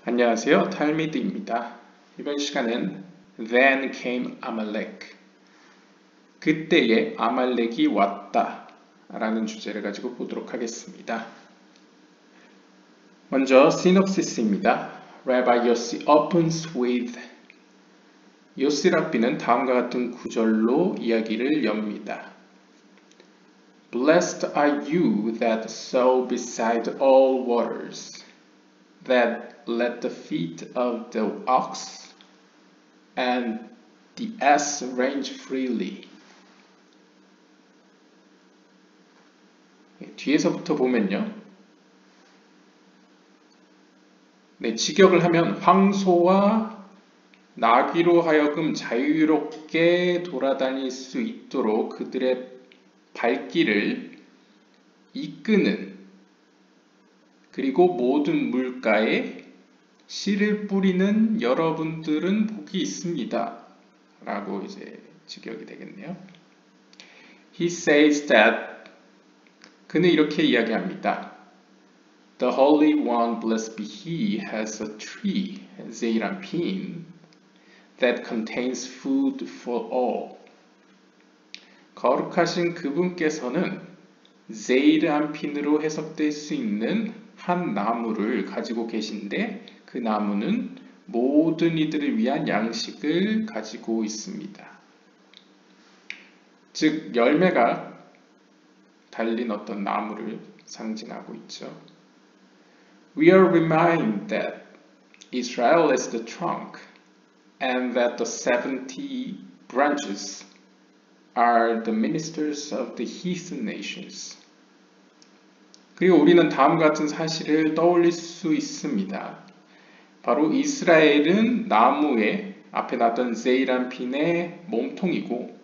안녕하세요. 탈미드입니다. 이번 시간은 Then came Amalek, 그때에 아말렉이 왔다 라는 주제를 가지고 보도록 하겠습니다. 먼저 시놉시스입니다. Rabbi Yossi opens with 요시 랍비는 다음과 같은 구절로 이야기를 엽니다. Blessed are you that sow beside all waters, that let the feet of the ox and the ass range freely. 뒤에서부터 보면요. 직역을 하면 황소와 나귀로 하여금 자유롭게 돌아다닐 수 있도록 그들의 발길을 이끄는, 그리고 모든 물가에 씨를 뿌리는 여러분들은 복이 있습니다 라고 이제 직역이 되겠네요. He says that, 그는 이렇게 이야기합니다. The Holy One, blessed be He, has a tree, Zeir Anpin, that contains food for all. 거룩하신 그분께서는 제이르 안핀으로 해석될 수 있는 한 나무를 가지고 계신데, 그 나무는 모든 이들을 위한 양식을 가지고 있습니다. 즉 열매가 달린 어떤 나무를 상징하고 있죠. We are reminded that Israel is the trunk and that the 70 branches are the ministers of the heathen nations. 그리고 우리는 다음과 같은 사실을 떠올릴 수 있습니다. 바로 이스라엘은 나무의 앞에 나왔던 제일 안핀의 몸통이고,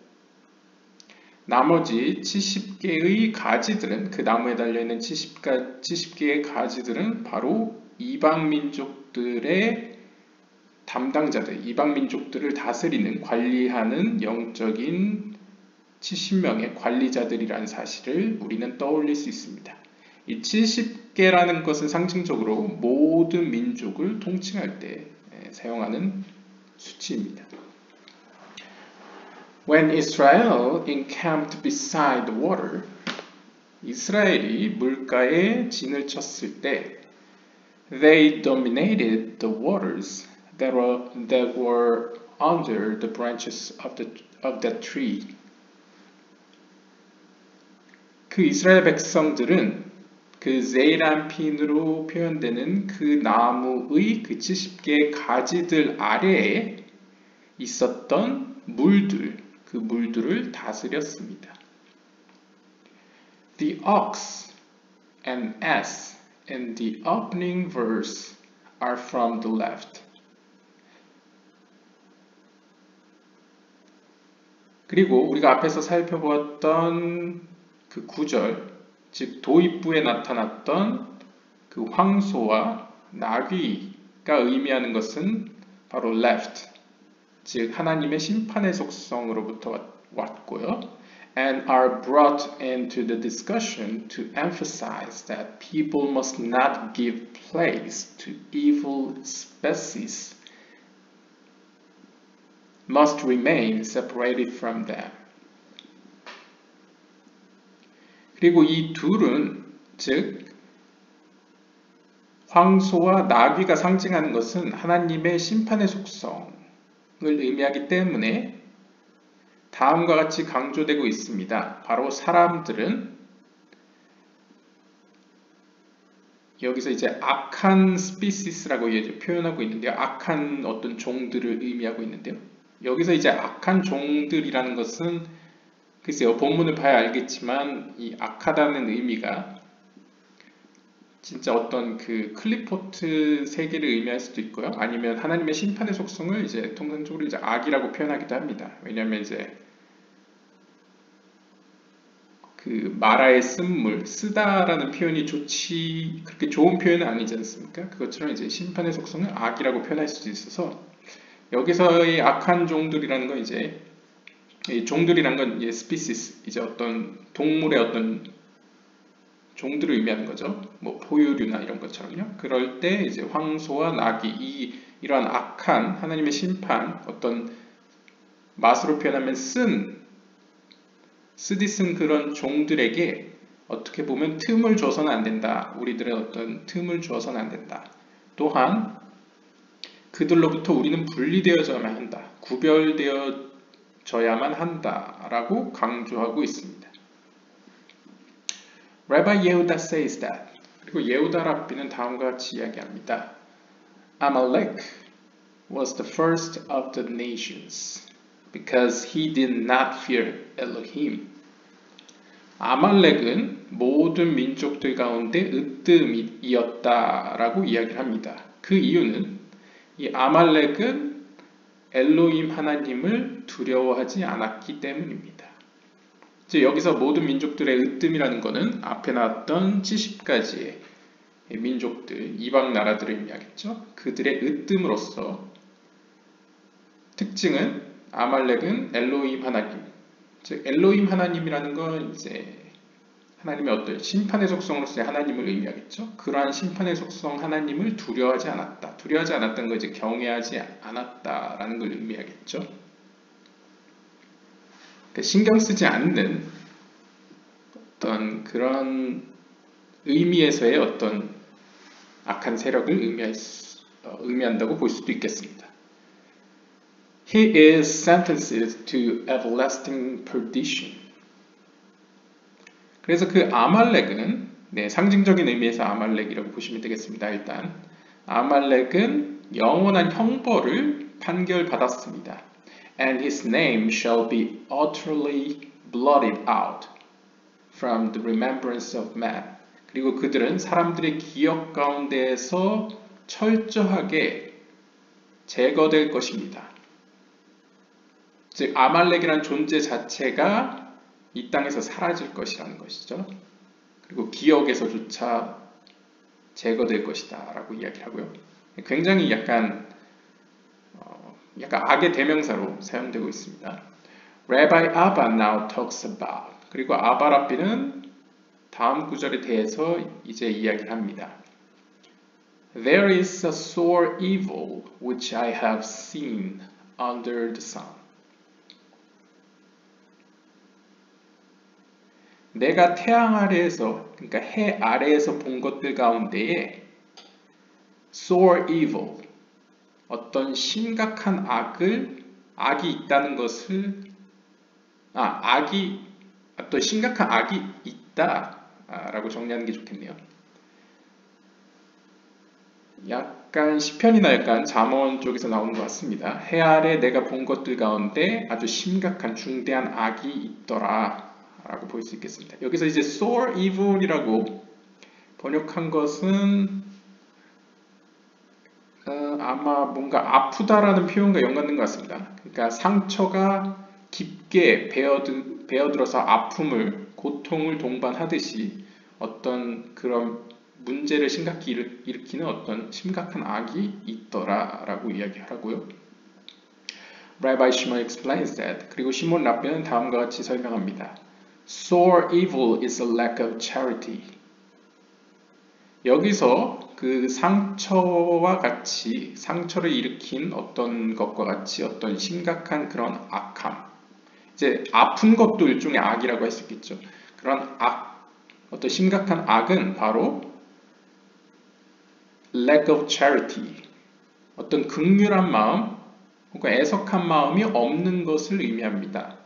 나머지 70개의 가지들은, 그 나무에 달려있는 70개의 가지들은 바로 이방민족들의 담당자들, 이방민족들을 다스리는, 관리하는 영적인 70명의 관리자들이라는 사실을 우리는 떠올릴 수 있습니다. 이 70개라는 것은 상징적으로 모든 민족을 통칭할 때 사용하는 수치입니다. When Israel encamped beside the water, 이스라엘이 물가에 진을 쳤을 때, they dominated the waters that were under the branches of that tree. 그 이스라엘 백성들은 그 제일 안핀으로 표현되는 그 나무의 그 70개의 가지들 아래에 있었던 물들, 그 물들을 다스렸습니다. The ox and ass in the opening verse are from the left. 그리고 우리가 앞에서 살펴보았던 그 구절, 즉 도입부에 나타났던 그 황소와 나귀가 의미하는 것은 바로 left, 즉 하나님의 심판의 속성으로부터 왔고요. And are brought into the discussion to emphasize that people must not give place to evil species, must remain separated from them. 그리고 이 둘은, 즉 황소와 나귀가 상징하는 것은 하나님의 심판의 속성을 의미하기 때문에 다음과 같이 강조되고 있습니다. 바로 사람들은, 여기서 이제 악한 스피시스라고 표현하고 있는데요. 악한 어떤 종들을 의미하고 있는데요. 여기서 이제 악한 종들이라는 것은 글쎄요, 본문을 봐야 알겠지만 이 악하다는 의미가 진짜 어떤 그 클리포트 세계를 의미할 수도 있고요. 아니면 하나님의 심판의 속성을 이제 통상적으로 이제 악이라고 표현하기도 합니다. 왜냐하면 이제 그 마라의 쓴물, 쓰다라는 표현이 그렇게 좋은 표현은 아니지 않습니까? 그것처럼 이제 심판의 속성을 악이라고 표현할 수도 있어서, 여기서의 악한 종들이라는 건 이제, 이 종들이란 건 species, 이제 어떤 동물의 어떤 종들을 의미하는 거죠. 뭐 포유류나 이런 것처럼요. 그럴 때 이제 황소와 나귀 이러한 악한 하나님의 심판 어떤 맛으로 표현하면 쓰디쓴 그런 종들에게 어떻게 보면 틈을 줘서는 안 된다. 우리들의 어떤 틈을 주어서는 안 된다. 또한 그들로부터 우리는 분리되어져야만 한다. 구별되어져야만 한다라고 강조하고 있습니다. Rabbi Yehuda says that. 그리고 예후다 랍비는 다음과 같이 이야기합니다. Amalek was the first of the nations because he did not fear Elohim. 아말렉은 모든 민족들 가운데 으뜸이었다라고 이야기를 합니다. 그 이유는 이 아말렉은 엘로힘 하나님을 두려워하지 않았기 때문입니다. 이제 여기서 모든 민족들의 으뜸이라는 것은 앞에 나왔던 70가지의 민족들, 이방 나라들을 의미하겠죠. 그들의 으뜸으로서 특징은 아말렉은 엘로힘 하나님, 즉 엘로힘 하나님이라는 건 이제 하나님의 어떤 심판의 속성으로서의 하나님을 의미하겠죠. 그러한 심판의 속성 하나님을 두려워하지 않았다. 두려워하지 않았다는 걸 이제 경외하지 않았다라는 걸 의미하겠죠. 그러니까 신경 쓰지 않는 어떤 그런 의미에서의 어떤 악한 세력을 의미한다고 볼 수도 있겠습니다. He is sentenced to everlasting perdition. 그래서 그 아말렉은 상징적인 의미에서 아말렉이라고 보시면 되겠습니다. 일단 아말렉은 영원한 형벌을 판결받았습니다. And his name shall be utterly blotted out from the remembrance of man. 그리고 그들은 사람들의 기억 가운데에서 철저하게 제거될 것입니다. 즉 아말렉이라는 존재 자체가 이 땅에서 사라질 것이라는 것이죠. 그리고 기억에서조차 제거될 것이다 라고 이야기를 하고요. 굉장히 약간 악의 대명사로 사용되고 있습니다. Rabbi Abba now talks about. 그리고 아바 랍비는 다음 구절에 대해서 이제 이야기를 합니다. There is a sore evil which I have seen under the sun. 내가 태양 아래에서, 그러니까 해 아래에서 본 것들 가운데에 sore evil, 어떤 심각한 악이 있다는 것을, 어떤 심각한 악이 있다라고 정리하는 게 좋겠네요. 약간 시편이나 약간 잠언 쪽에서 나오는 것 같습니다. 해 아래 내가 본 것들 가운데 아주 심각한 중대한 악이 있더라 라고 볼 수 있겠습니다. 여기서 이제 sore evil이라고 번역한 것은 아마 뭔가 아프다라는 표현과 연관된 것 같습니다. 그러니까 상처가 깊게 베어들어서 아픔을, 고통을 동반하듯이 어떤 그런 문제를 심각히 일으키는 어떤 심각한 악이 있더라라고 이야기하라고요. Rabbi Shimon explains that. 그리고 시몬 랍비는 다음과 같이 설명합니다. Sore evil is a lack of charity. 여기서 그 상처와 같이, 상처를 일으킨 어떤 것과 같이 어떤 심각한 그런 악함, 이제 아픈 것도 일종의 악이라고 할 수 있겠죠. 그런 어떤 심각한 악은 바로 lack of charity, 어떤 긍휼한 마음, 혹은 애석한 마음이 없는 것을 의미합니다.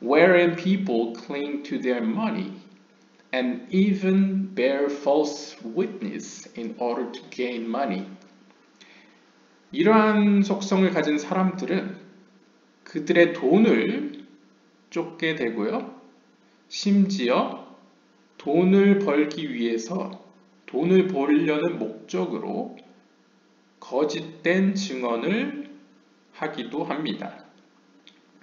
Wherein people cling to their money and even bear false witness in order to gain money. 이러한 속성을 가진 사람들은 그들의 돈을 쫓게 되고요. 심지어 돈을 벌기 위해서, 돈을 벌려는 목적으로 거짓된 증언을 하기도 합니다.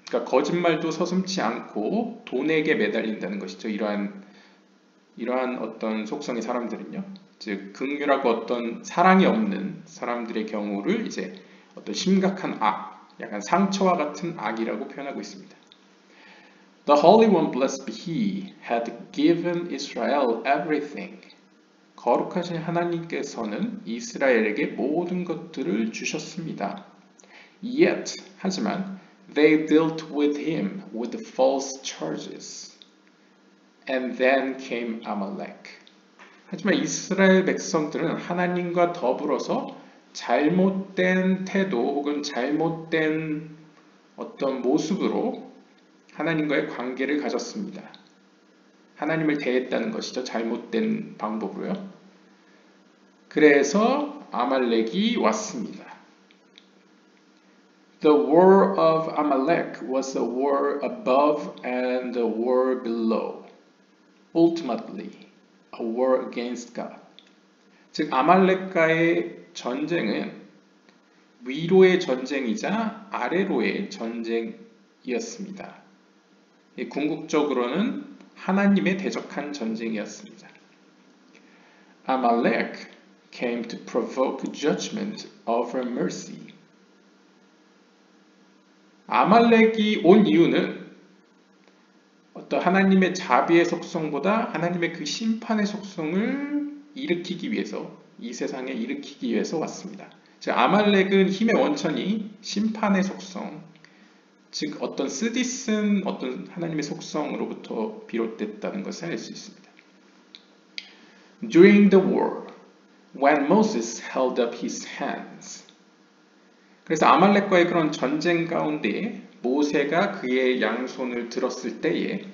그러니까 거짓말도 서슴지 않고 돈에게 매달린다는 것이죠. 이러한 어떤 속성의 사람들은요. 즉 긍휼하고 어떤 사랑이 없는 사람들의 경우를 이제 어떤 심각한 악, 약간 상처와 같은 악이라고 표현하고 있습니다. The Holy One, blessed be He, had given Israel everything. 거룩하신 하나님께서는 이스라엘에게 모든 것들을 주셨습니다. Yet, 하지만, they dealt with him with false charges. And then came Amalek. 하지만 이스라엘 백성들은 하나님과 더불어서 잘못된 태도 혹은 잘못된 어떤 모습으로 하나님과의 관계를 가졌습니다. 하나님을 대했다는 것이죠. 잘못된 방법으로요. 그래서 아말렉이 왔습니다. The war of Amalek was a war above and a war below. Ultimately, a war against God. 즉 아말렉과의 전쟁은 위로의 전쟁이자 아래로의 전쟁이었습니다. 궁극적으로는 하나님에 대적한 전쟁이었습니다. Amalek came to provoke judgment over mercy. 아말렉이 온 이유는 어떤 하나님의 자비의 속성보다 하나님의 그 심판의 속성을 일으키기 위해서, 이 세상에 일으키기 위해서 왔습니다. 즉 아말렉은 힘의 원천이 심판의 속성, 즉 어떤 쓰디쓴 어떤 하나님의 속성으로부터 비롯됐다는 것을 알 수 있습니다. During the war, when Moses held up his hands. 그래서 아말렉과의 그런 전쟁 가운데 모세가 그의 양손을 들었을 때에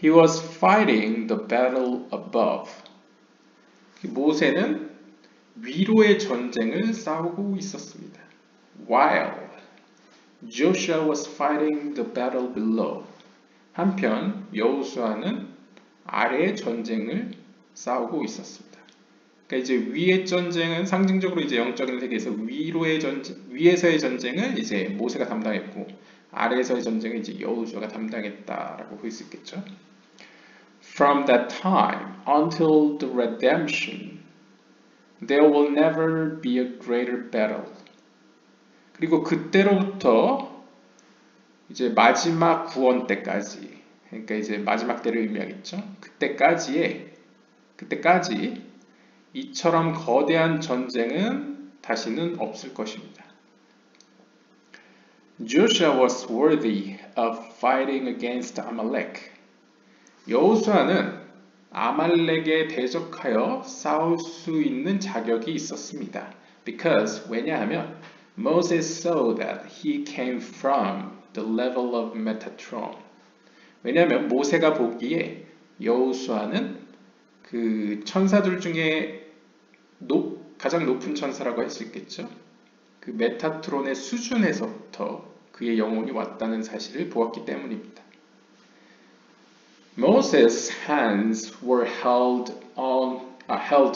He was fighting the battle above. 모세는 위로의 전쟁을 싸우고 있었습니다. While Joshua was fighting the battle below. 한편 여호수아는 아래의 전쟁을 싸우고 있었습니다. 그러니까 이제 위의 전쟁은 상징적으로 이제 영적인 세계에서 위로의 전쟁, 위에서의 전쟁을 이제 모세가 담당했고 아래에서의 전쟁을 이제 여호수아가 담당했다라고 볼 수 있겠죠. From that time until the redemption, there will never be a greater battle. 그리고 그때로부터 이제 마지막 구원 때까지, 그러니까 이제 마지막 때를 의미하겠죠. 그때까지 이처럼 거대한 전쟁은 다시는 없을 것입니다. Joshua was worthy of fighting against Amalek. 여호수아는 아말렉에 대적하여 싸울 수 있는 자격이 있었습니다. Because 왜냐하면 Moses saw that he came from the level of Metatron. 왜냐하면 모세가 보기에 여호수아는 그 천사들 중에 가장 높은 천사라고 할 수 있겠죠. 그 메타트론의 수준에서부터 그의 영혼이 왔다는 사실을 보았기 때문입니다. Moses' hands were held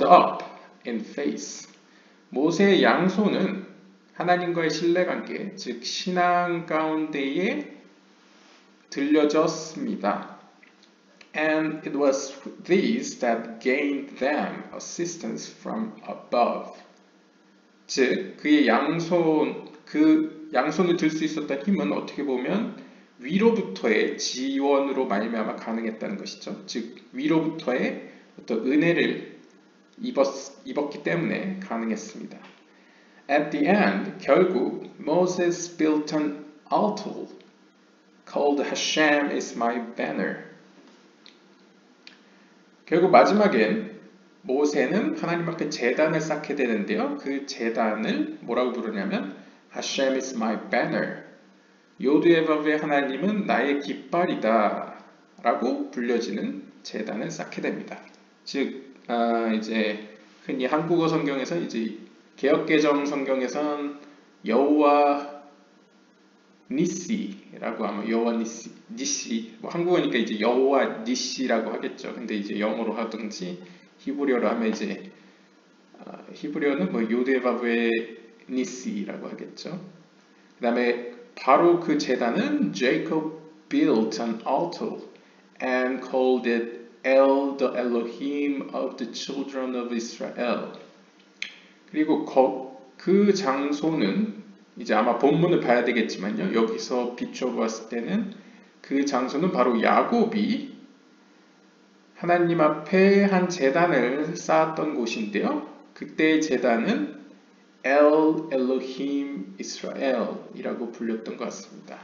up in faith. 모세의 양손은 하나님과의 신뢰관계, 즉 신앙 가운데에 들려졌습니다. And it was these that gained them assistance from above. 즉 그의 그 양손을 들 수 있었던 힘은 어떻게 보면 위로부터의 지원으로 말미암아 가능했다는 것이죠. 즉 위로부터의 어떤 은혜를 입었기 때문에 가능했습니다. At the end, 결국 Moses built an altar called Hashem is my banner. 결국 마지막엔 모세는 하나님 앞에 제단을 쌓게 되는데요. 그 제단을 뭐라고 부르냐면 Hashem is my banner. 요드에밥의 하나님은 나의 깃발이다 라고 불려지는 제단을 쌓게 됩니다. 즉 이제 흔히 한국어 성경에서 이제 개역개정 성경에선 여호와 니시라고 하면 여호와 니시, 뭐 한국어니까 이제 여호와 니시라고 하겠죠. 근데 이제 영어로 하든지 히브리어로 하면 이제 히브리어는 뭐 요데바베 니시라고 하겠죠. 그 다음에 바로 그 제단은 Jacob built an altar and called it El the Elohim of the children of Israel. 그리고 그 장소는 이제 아마 본문을 봐야 되겠지만요. 여기서 비춰보았을 때는 그 장소는 바로 야곱이 하나님 앞에 한 제단을 쌓았던 곳인데요. 그때의 제단은 엘 엘로힘 이스라엘이라고 불렸던 것 같습니다.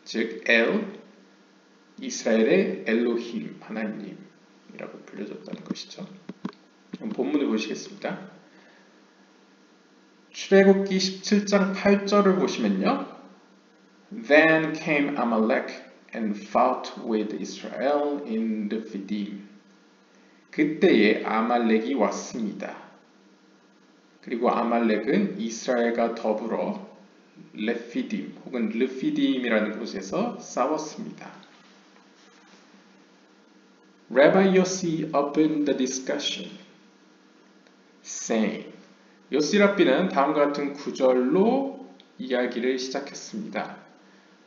즉 이스라엘의 엘로힘 하나님이라고 불려졌다는 것이죠. 본문을 보시겠습니다. 출애굽기 17장 8절을 보시면요. Then came Amalek and fought with Israel in Rephidim. 그때에 아말렉이 왔습니다. 그리고 아말렉은 이스라엘과 더불어 레피딤 혹은 르피딤이라는 곳에서 싸웠습니다. Rabbi Yossi opened the discussion, saying, 요시 랍비는 다음과 같은 구절로 이야기를 시작했습니다.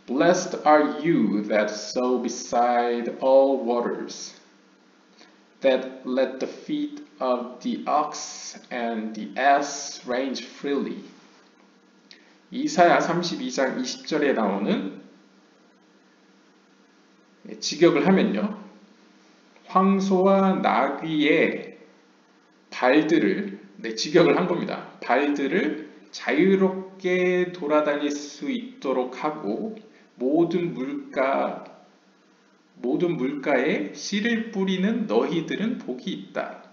Blessed are you that sow beside all waters, that let the feet of the ox and the ass range freely. 이사야 32장 20절에 나오는 직역을 하면요. 황소와 나귀의 발들을 직역을 한 겁니다. 발들을 자유롭게 돌아다닐 수 있도록 하고 모든 물가에 씨를 뿌리는 너희들은 복이 있다.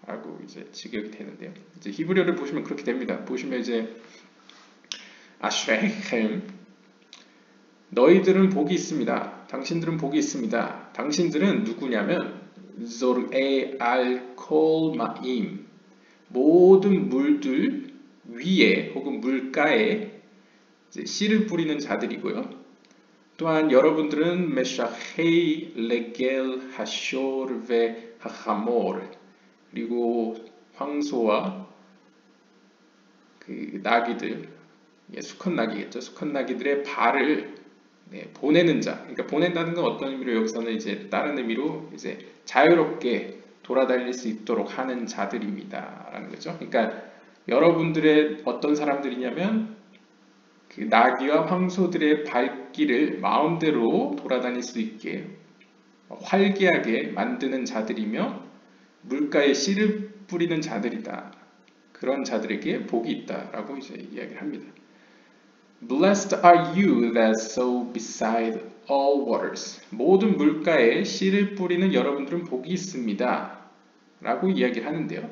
라고 이제 직역이 되는데요. 이제 히브리어를 보시면 그렇게 됩니다. 보시면 이제 아슈레헴 너희들은 복이 있습니다. 당신들은 복이 있습니다. 당신들은 누구냐면 조르에 알콜마임 모든 물들 위에 혹은 물가에 씨를 뿌리는 자들이고요. 또한 여러분들은 메샤헤이 레겔 하쇼르 베 하하몰 그리고 황소와 그 나귀들 수컷 나귀겠죠. 수컷 나귀들의 발을 보내는 자. 그러니까 보낸다는 건 어떤 의미로 여기서는 이제 다른 의미로 이제 자유롭게 돌아다닐 수 있도록 하는 자들입니다라는 거죠. 그러니까 여러분들의 어떤 사람들이냐면 그 나귀와 황소들의 발길을 마음대로 돌아다닐 수 있게 활기하게 만드는 자들이며 물가에 씨를 뿌리는 자들이다. 그런 자들에게 복이 있다라고 이제 이야기를 합니다. Blessed are you that sow beside all waters. 모든 물가에 씨를 뿌리는 여러분들은 복이 있습니다. 라고 이야기를 하는데요.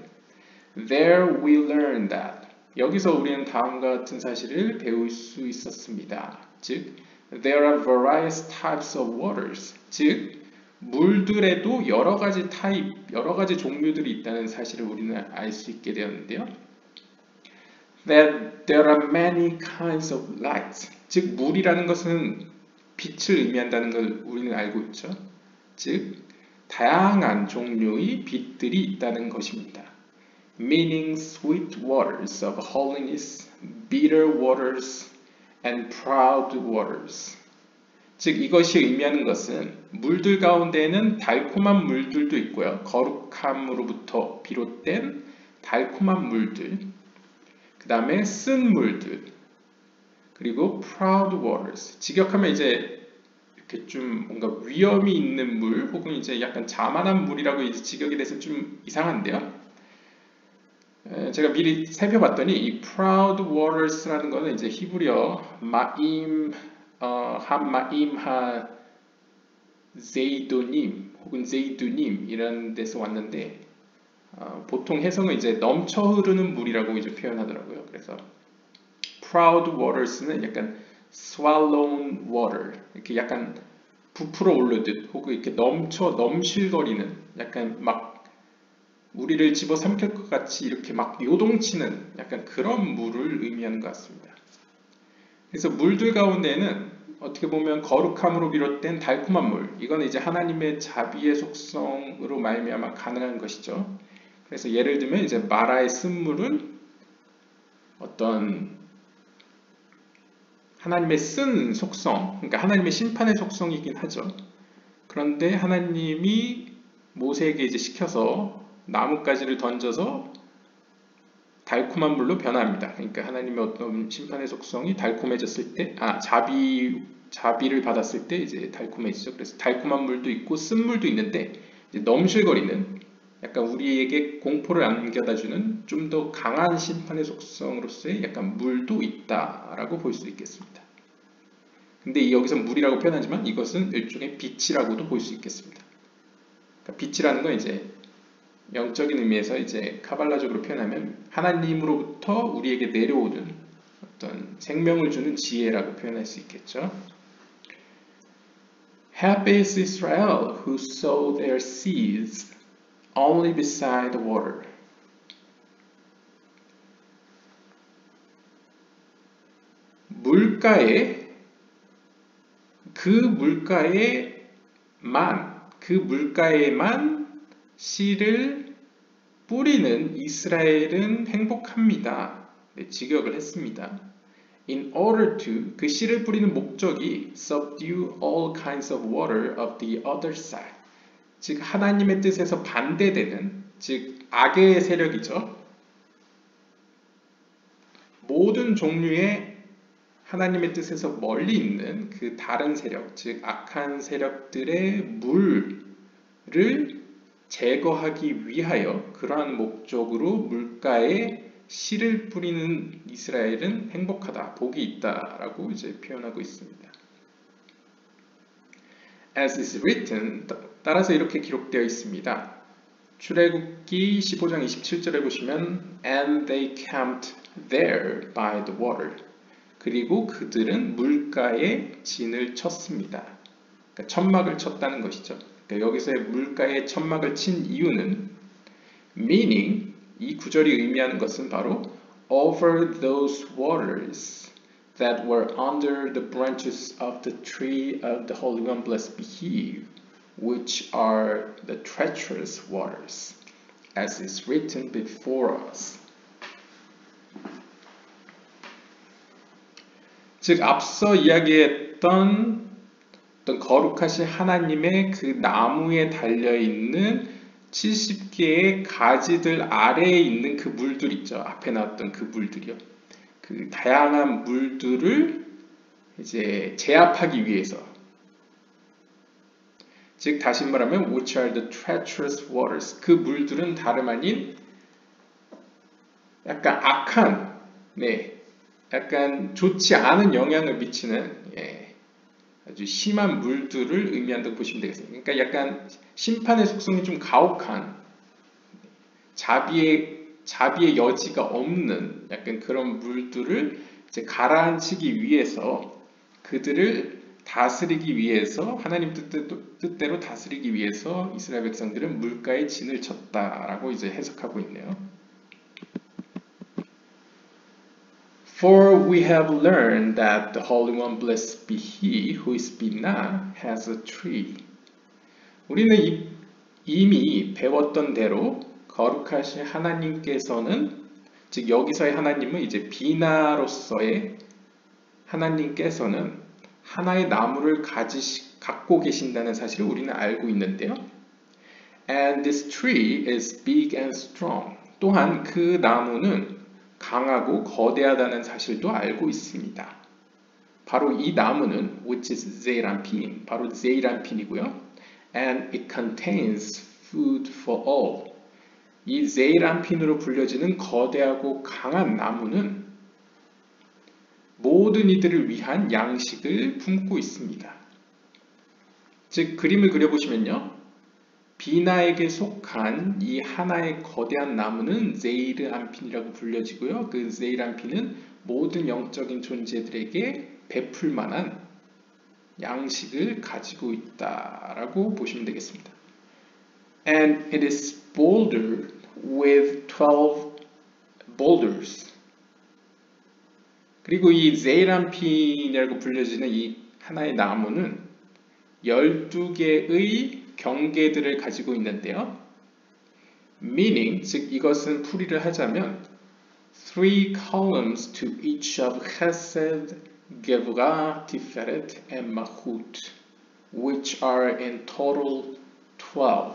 There we learn that. 여기서 우리는 다음과 같은 사실을 배울 수 있었습니다. 즉, there are various types of waters. 즉, 물들에도 여러 가지 종류들이 있다는 사실을 우리는 알 수 있게 되었는데요. That there are many kinds of lights. 즉, 물이라는 것은 빛을 의미한다는 걸 우리는 알고 있죠. 즉, 다양한 종류의 빛들이 있다는 것입니다. Meaning sweet waters of holiness, bitter waters, and proud waters. 즉 이것이 의미하는 것은 물들 가운데에는 달콤한 물들도 있고요. 거룩함으로부터 비롯된 달콤한 물들, 그 다음에 쓴 물들, 그리고 proud waters. 직역하면 이제 이렇게 좀 뭔가 위험이 있는 물, 혹은 이제 약간 자만한 물이라고 이제 직역이 돼서 좀 이상한데요. 제가 미리 살펴봤더니 이 proud waters라는 거는 이제 히브리어 마임 한마임 하 제이도님 혹은 제이두님 이런 데서 왔는데 보통 해석은 이제 넘쳐 흐르는 물이라고 이제 표현하더라고요. 그래서 proud waters는 약간 swollen water 이렇게 약간 부풀어 오르듯 혹은 이렇게 넘실거리는 약간 막 우리를 집어삼킬 것 같이 이렇게 막 요동치는 약간 그런 물을 의미하는 것 같습니다. 그래서 물들 가운데는 어떻게 보면 거룩함으로 비롯된 달콤한 물, 이건 이제 하나님의 자비의 속성으로 말미암아 가능한 것이죠. 그래서 예를 들면 이제 마라의 쓴물은 어떤 하나님의 쓴 속성, 그러니까 하나님의 심판의 속성이긴 하죠. 그런데 하나님이 모세에게 이제 시켜서 나뭇가지를 던져서 달콤한 물로 변합니다. 그러니까 하나님의 어떤 심판의 속성이 달콤해졌을 때, 자비의 자비를 받았을 때 이제 달콤해지죠. 그래서 달콤한 물도 있고 쓴물도 있는데 이제 넘실거리는 약간 우리에게 공포를 안겨다주는 좀 더 강한 심판의 속성으로서의 약간 물도 있다라고 볼 수 있겠습니다. 근데 여기서 물이라고 표현하지만 이것은 일종의 빛이라고도 볼 수 있겠습니다. 그러니까 빛이라는 건 이제 영적인 의미에서 이제 카발라적으로 표현하면 하나님으로부터 우리에게 내려오는 어떤 생명을 주는 지혜라고 표현할 수 있겠죠. Happy is Israel who sow their seeds only beside the water. 그 물가에만 씨를 뿌리는 이스라엘은 행복합니다. 네, 직역을 했습니다. In order to, 그 씨를 뿌리는 목적이 subdue all kinds of water of the other side. 즉 하나님의 뜻에서 반대되는, 즉 악의 세력이죠. 모든 종류의 하나님의 뜻에서 멀리 있는 그 다른 세력, 즉 악한 세력들의 물을 제거하기 위하여 그러한 목적으로 물가에 씨를 뿌리는 이스라엘은 행복하다, 복이 있다라고 이제 표현하고 있습니다. As is written, 따라서 이렇게 기록되어 있습니다. 출애굽기 15장 27절에 보시면 And they camped there by the water. 그리고 그들은 물가에 진을 쳤습니다. 그러니까 천막을 쳤다는 것이죠. 그러니까 여기서의 물가에 천막을 친 이유는 meaning, 이 구절이 의미하는 것은 바로 over those waters that were under the branches of the tree of the Holy One, blessed be He, which are the treacherous waters, as is written before us. 즉 앞서 이야기했던 어떤 거룩하신 하나님의 그 나무에 달려있는 70개의 가지들 아래에 있는 그 물들 있죠. 앞에 나왔던 그 물들이요. 그 다양한 물들을 이제 제압하기 위해서, 즉 다시 말하면 which are the treacherous waters, 그 물들은 다름 아닌 약간 악한, 약간 좋지 않은 영향을 미치는 아주 심한 물들을 의미한다고 보시면 되겠습니다. 그러니까 약간 심판의 속성이 좀 가혹한, 자비의 여지가 없는 약간 그런 물들을 이제 가라앉히기 위해서, 그들을 다스리기 위해서, 하나님 뜻대로 다스리기 위해서 이스라엘 백성들은 물가에 진을 쳤다라고 이제 해석하고 있네요. For we have learned that the Holy One, blessed be He who is Binah, has a tree. 우리는 이미 배웠던 대로 거룩하신 하나님께서는, 즉 여기서의 하나님은 이제 비나로서의 하나님께서는 하나의 나무를 갖고 계신다는 사실을 우리는 알고 있는데요. And this tree is big and strong. 또한 그 나무는 강하고 거대하다는 사실도 알고 있습니다. 바로 이 나무는 which is zeirampin, 바로 zeirampin이고요. And it contains food for all. 이 zeirampin으로 불려지는 거대하고 강한 나무는 모든 이들을 위한 양식을 품고 있습니다. 즉 그림을 그려보시면요. 비나에게 속한 이 하나의 거대한 나무는 제이르안핀이라고 불려지고요. 그 제이르안핀은 모든 영적인 존재들에게 베풀 만한 양식을 가지고 있다라고 보시면 되겠습니다. And it is bouldered with 12 boulders. 그리고 이 제이르안핀이라고 불려지는 이 하나의 나무는 12개의 경계들을 가지고 있는데요. Meaning, 즉 이것은 풀이를 하자면 3 columns to each of Chesed, Gevurah, Tiferet, and Malchut, which are in total 12.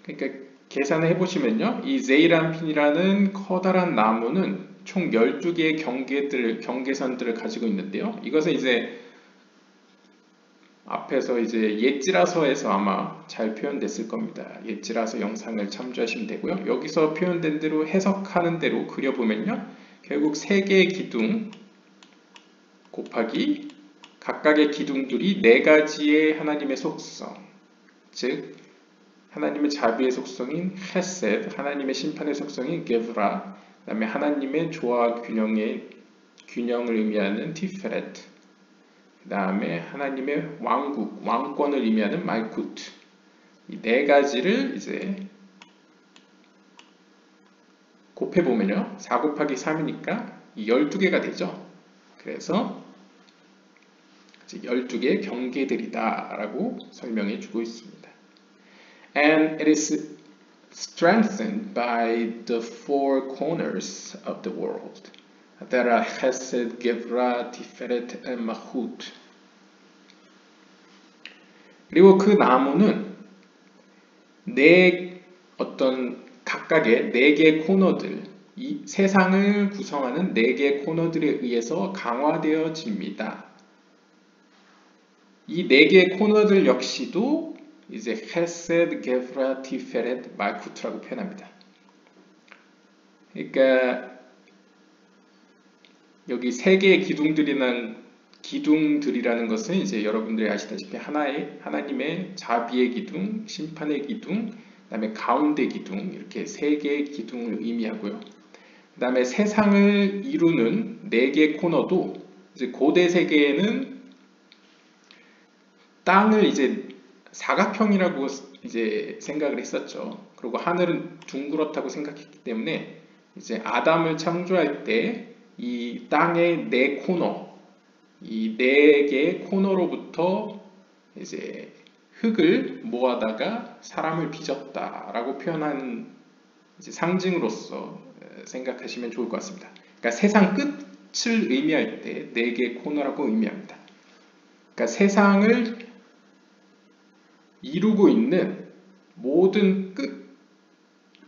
그러니까 계산을 해보시면요. 이 제이란핀이라는 커다란 나무는 총 12개의 경계선들을 가지고 있는데요. 이것은 이제 앞에서 이제 옛지라서에서 아마 잘 표현됐을 겁니다. 옛지라서 영상을 참조하시면 되고요. 여기서 표현된 대로 해석하는 대로 그려보면요. 결국 3개의 기둥 곱하기 각각의 기둥들이 4가지의 하나님의 속성, 즉 하나님의 자비의 속성인 헤셋, 하나님의 심판의 속성인 게브라, 그 다음에 하나님의 조화 균형을 의미하는 티페렛, 그 다음에 하나님의 왕국, 왕권을 의미하는 말쿠트, 이 4가지를 이제 곱해보면요. 4 곱하기 3이니까 12개가 되죠. 그래서 12개의 경계들이다 라고 설명해 주고 있습니다. And it is strengthened by the 4 corners of the world that are Hesed, Gevra, Tiferet, and Malchut. 그리고 그 나무는 어떤 각각의 4개의 코너들, 이 세상을 구성하는 4개의 코너들에 의해서 강화되어집니다. 이 4개의 코너들 역시도 이제 헤세드, 게브라, 티페렛, 말쿠트라고 표현합니다. 그러니까 여기 3개의 기둥들이라는 것은 이제 여러분들이 아시다시피 하나님의 자비의 기둥, 심판의 기둥, 그 다음에 가운데 기둥, 이렇게 3개의 기둥을 의미하고요. 그 다음에 세상을 이루는 4개의 코너도 이제 고대 세계에는 땅을 이제 사각형이라고 이제 생각을 했었죠. 그리고 하늘은 둥그렇다고 생각했기 때문에 이제 아담을 창조할 때 이 땅의 4 코너, 이 4개의 코너로부터 이제 흙을 모아다가 사람을 빚었다라고 표현한 이제 상징으로서 생각하시면 좋을 것 같습니다. 그러니까 세상 끝을 의미할 때 4개의 코너라고 의미합니다. 그러니까 세상을 이루고 있는 모든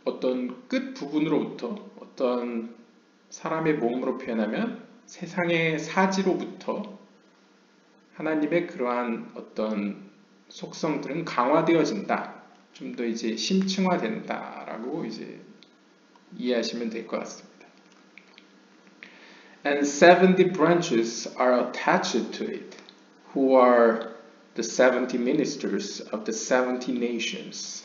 어떤 끝 부분으로부터 어떤 사람의 몸으로 표현하면 세상의 사지로부터 하나님의 그러한 어떤 속성들은 강화되어진다. 좀 더 이제 심층화된다라고 이제 이해하시면 될 것 같습니다. And 70 branches are attached to it, who are the 70 ministers of the 70 nations.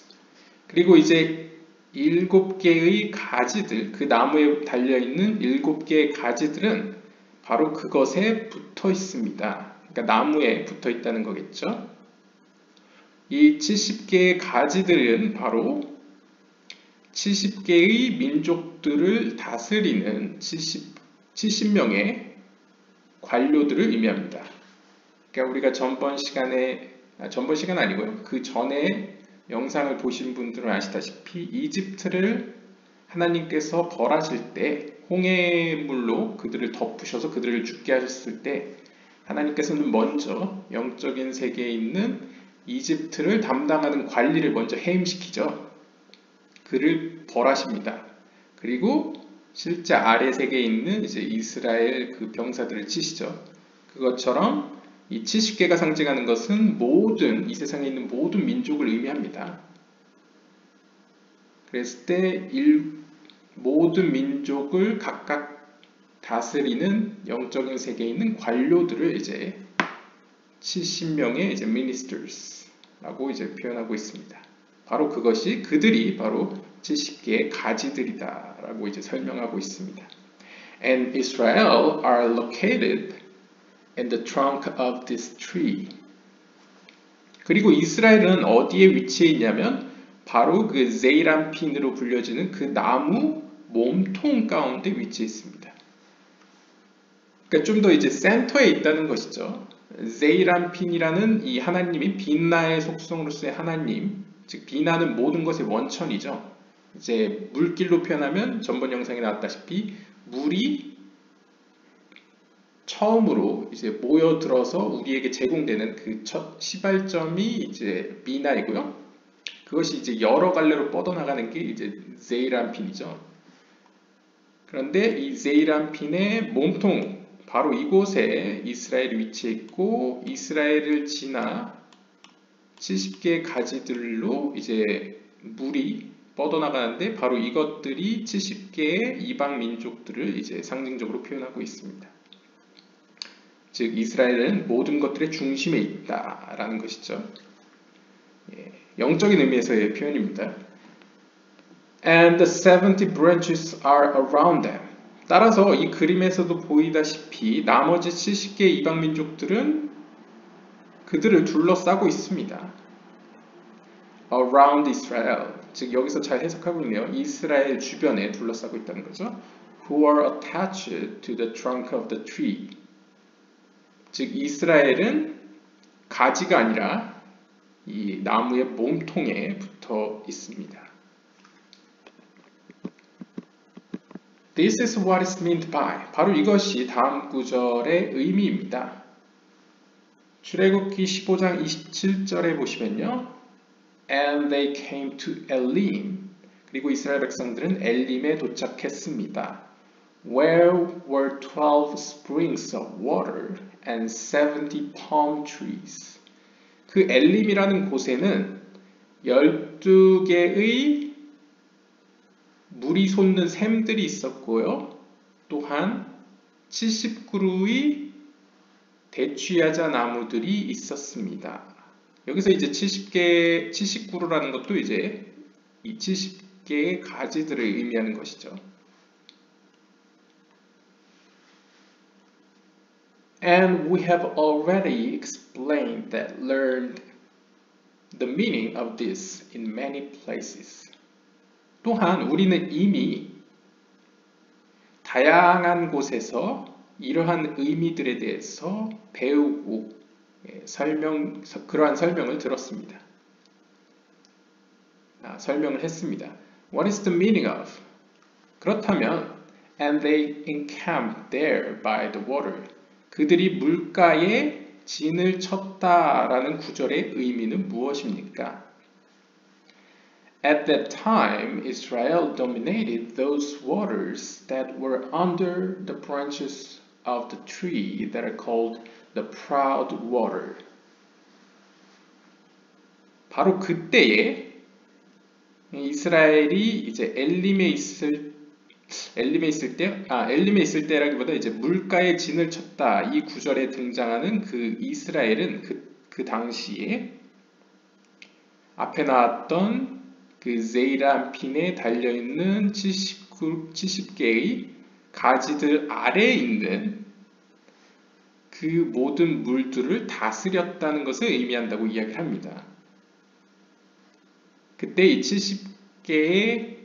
그리고 이제 7개의 가지들, 그 나무에 달려있는 7개의 가지들은 바로 그것에 붙어 있습니다. 그러니까 나무에 붙어 있다는 거겠죠. 이 70개의 가지들은 바로 70개의 민족들을 다스리는 70명의 관료들을 의미합니다. 그러니까 우리가 전번 시간 아니고요. 그 전에 영상을 보신 분들은 아시다시피 이집트를 하나님께서 벌하실 때 홍해물로 그들을 덮으셔서 그들을 죽게 하셨을 때 하나님께서는 먼저 영적인 세계에 있는 이집트를 담당하는 관리를 먼저 해임시키죠. 그를 벌하십니다. 그리고 실제 아래 세계에 있는 이제 이스라엘 그 병사들을 치시죠. 그것처럼 이 70개가 상징하는 것은 이 세상에 있는 모든 민족을 의미합니다. 그랬을 때 모든 민족을 각각 다스리는 영적인 세계에 있는 관료들을 이제 70명의 이제 ministers라고 이제 표현하고 있습니다. 바로 그들이 바로 70개의 가지들이다라고 이제 설명하고 있습니다. And Israel are located in the trunk of this tree. 그리고 이스라엘은 어디에 위치해 있냐면 바로 그 제이람핀으로 불려지는 그 나무 몸통 가운데 위치해 있습니다. 그러니까 좀 더 이제 센터에 있다는 것이죠. 제이람핀이라는 이 하나님이 비나의 속성으로서의 하나님, 즉 비나는 모든 것의 원천이죠. 이제 물길로 표현하면 전번 영상에 나왔다시피 물이 처음으로 이제 모여들어서 우리에게 제공되는 그 첫 시발점이 이제 비나이고요. 그것이 이제 여러 갈래로 뻗어나가는 게 이제 제이람핀이죠. 그런데 이 제이란핀의 몸통 바로 이곳에 이스라엘이 위치해 있고 이스라엘을 지나 70개의 가지들로 이제 물이 뻗어나가는데 바로 이것들이 70개의 이방 민족들을 이제 상징적으로 표현하고 있습니다. 즉 이스라엘은 모든 것들의 중심에 있다라는 것이죠. 영적인 의미에서의 표현입니다. And the 70 branches are around them. 따라서 이 그림에서도 보이다시피 나머지 70개 이방 민족들은 그들을 둘러싸고 있습니다. Around Israel. 즉 여기서 잘 해석하고 있네요. 이스라엘 주변에 둘러싸고 있다는 거죠. Who are attached to the trunk of the tree. 즉 이스라엘은 가지가 아니라 이 나무의 몸통에 붙어 있습니다. This is what is meant by. 바로 이것이 다음 구절의 의미입니다. 출애굽기 15장 27절에 보시면요. And they came to Elim. 그리고 이스라엘 백성들은 엘림에 도착했습니다. Where were 12 springs of water and 70 palm trees. 그 엘림이라는 곳에는 12개의 물이 솟는 샘들이 있었고요. 또한 70그루의 대추야자 나무들이 있었습니다. 여기서 이제 70그루라는 것도 이제 이 70개의 가지들을 의미하는 것이죠. And we have already explained that learned the meaning of this in many places. 또한 우리는 이미 다양한 곳에서 이러한 의미들에 대해서 배우고 그러한 설명을 들었습니다. 설명을 했습니다. What is the meaning of? 그렇다면 and they encamped there by the water. 그들이 물가에 진을 쳤다라는 구절의 의미는 무엇입니까? At that time, Israel dominated those waters that were under the branches of the tree that are called the proud water. 바로 그때에 이스라엘이 이제 엘림에 있을 때라기보다 이제 물가에 진을 쳤다. 이 구절에 등장하는 그 이스라엘은 그 당시에 앞에 나왔던 그 제이란핀에 달려있는 70개의 가지들 아래에 있는 그 모든 물들을 다스렸다는 것을 의미한다고 이야기를 합니다. 그때 이 70개의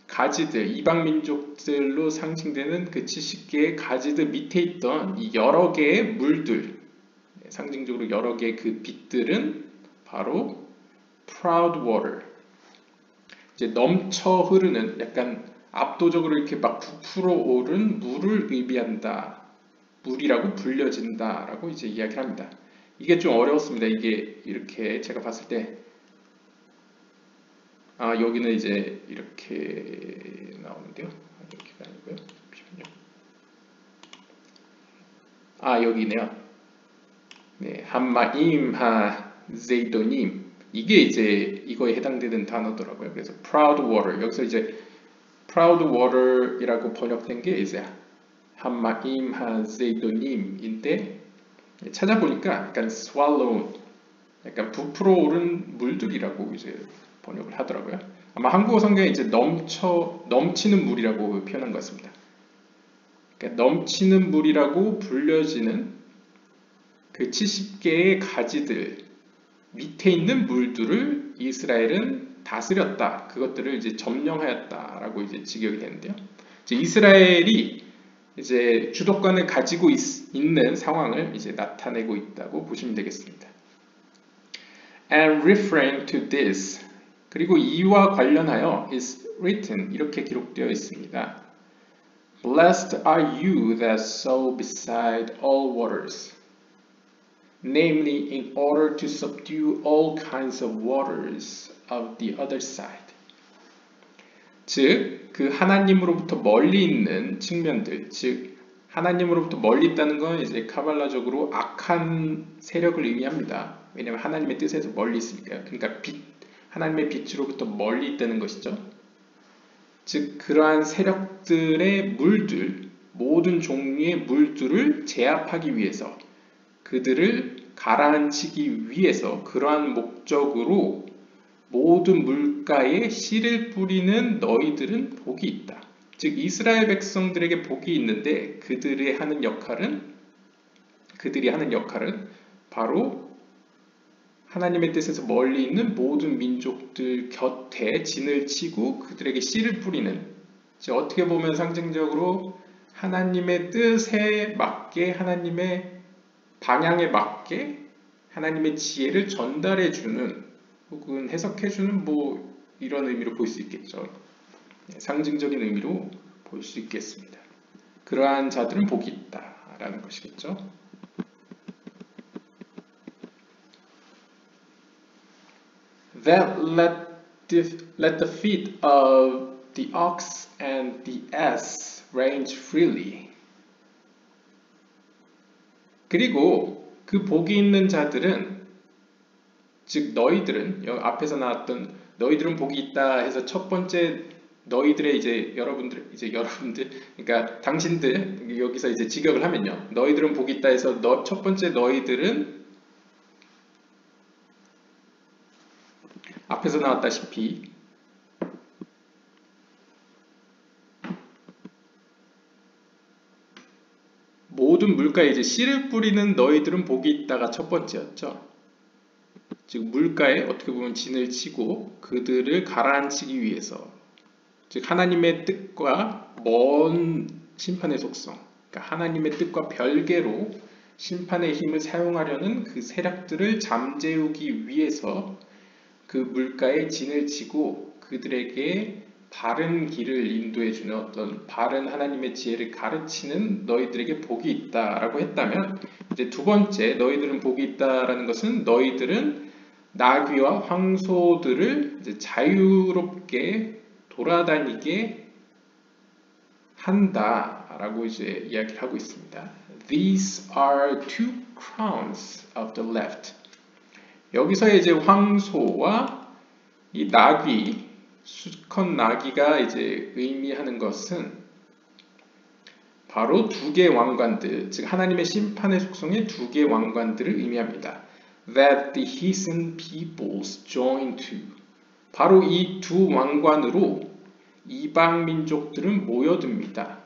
가지들, 이방 민족들로 상징되는 그 70개의 가지들 밑에 있던 이 여러 개의 물들, 상징적으로 여러 개의 그 빛들은 바로 proud water, 이제 넘쳐 흐르는 약간 압도적으로 이렇게 막 부풀어 오른 물을 의미한다. 물이라고 불려진다라고 이제 이야기를 합니다. 이게 좀 어려웠습니다. 이게 이렇게 제가 봤을 때 여기는 이제 이렇게 나오는데요. 이렇게가 아니고요. 잠시만요. 여기네요. 네, 함마임 하제이도님. 이게 이제 이거에 해당되는 단어더라고요. 그래서 proud water. 여기서 이제 proud water이라고 번역된 게 이제 함마임 하제이도님인데 찾아보니까 약간 swallow, 약간 부풀어 오른 물들이라고 이제 번역을 하더라고요. 아마 한국어 성경에 이제 넘치는 물이라고 표현한 것 같습니다. 그러니까 넘치는 물이라고 불려지는 그 70개의 가지들 밑에 있는 물들을 이스라엘은 다스렸다. 그것들을 이제 점령하였다라고 이제 직역이 되는데요. 이제 이스라엘이 이제 주도권을 가지고 있는 상황을 이제 나타내고 있다고 보시면 되겠습니다. And referring to this, 그리고 이와 관련하여 is written, 이렇게 기록되어 있습니다. Blessed are you that sow beside all waters, namely in order to subdue all kinds of waters of the other side. 즉, 그 하나님으로부터 멀리 있는 측면들, 즉 하나님으로부터 멀리 있다는 건 이제 카발라적으로 악한 세력을 의미합니다. 왜냐하면 하나님의 뜻에서 멀리 있으니까요. 그러니까 하나님의 빛으로부터 멀리 있다는 것이죠. 즉 그러한 세력들의 물들, 모든 종류의 물들을 제압하기 위해서, 그들을 가라앉히기 위해서, 그러한 목적으로 모든 물가에 씨를 뿌리는 너희들은 복이 있다. 즉 이스라엘 백성들에게 복이 있는데 그들이 하는 역할은 바로 하나님의 뜻에서 멀리 있는 모든 민족들 곁에 진을 치고 그들에게 씨를 뿌리는, 즉 어떻게 보면 상징적으로 하나님의 뜻에 맞게, 하나님의 방향에 맞게 하나님의 지혜를 전달해주는 혹은 해석해주는 뭐 이런 의미로 볼 수 있겠죠. 상징적인 의미로 볼 수 있겠습니다. 그러한 자들은 복이 있다라는 것이겠죠. That let the feet of the ox and the ass range freely. 그리고 그 복이 있는 자들은, 즉 너희들은, 앞에서 나왔던 너희들은 복이 있다 해서 첫 번째 너희들의 여러분들, 그러니까 당신들, 여기서 이제 직역을 하면요, 너희들은 복이 있다 해서 첫 번째 너희들은 앞에서 나왔다시피 모든 물가에 이제 씨를 뿌리는 너희들은 복이 있다가 첫 번째였죠. 즉 물가에 어떻게 보면 진을 치고 그들을 가라앉히기 위해서, 즉 하나님의 뜻과 먼 심판의 속성, 그러니까 하나님의 뜻과 별개로 심판의 힘을 사용하려는 그 세력들을 잠재우기 위해서 그 물가에 진을 치고 그들에게 바른 길을 인도해주는 어떤 바른 하나님의 지혜를 가르치는 너희들에게 복이 있다라고 했다면, 이제 두 번째 너희들은 복이 있다라는 것은 너희들은 나귀와 황소들을 이제 자유롭게 돌아다니게 한다라고 이제 이야기를 하고 있습니다. These are two crowns of the left. 여기서 이제 황소와 이 나귀, 수컷 나귀가 이제 의미하는 것은 바로 두 개의 왕관들, 즉 하나님의 심판의 속성의 두 개의 왕관들을 의미합니다. That the heathen peoples join to. 바로 이 두 왕관으로 이방 민족들은 모여듭니다.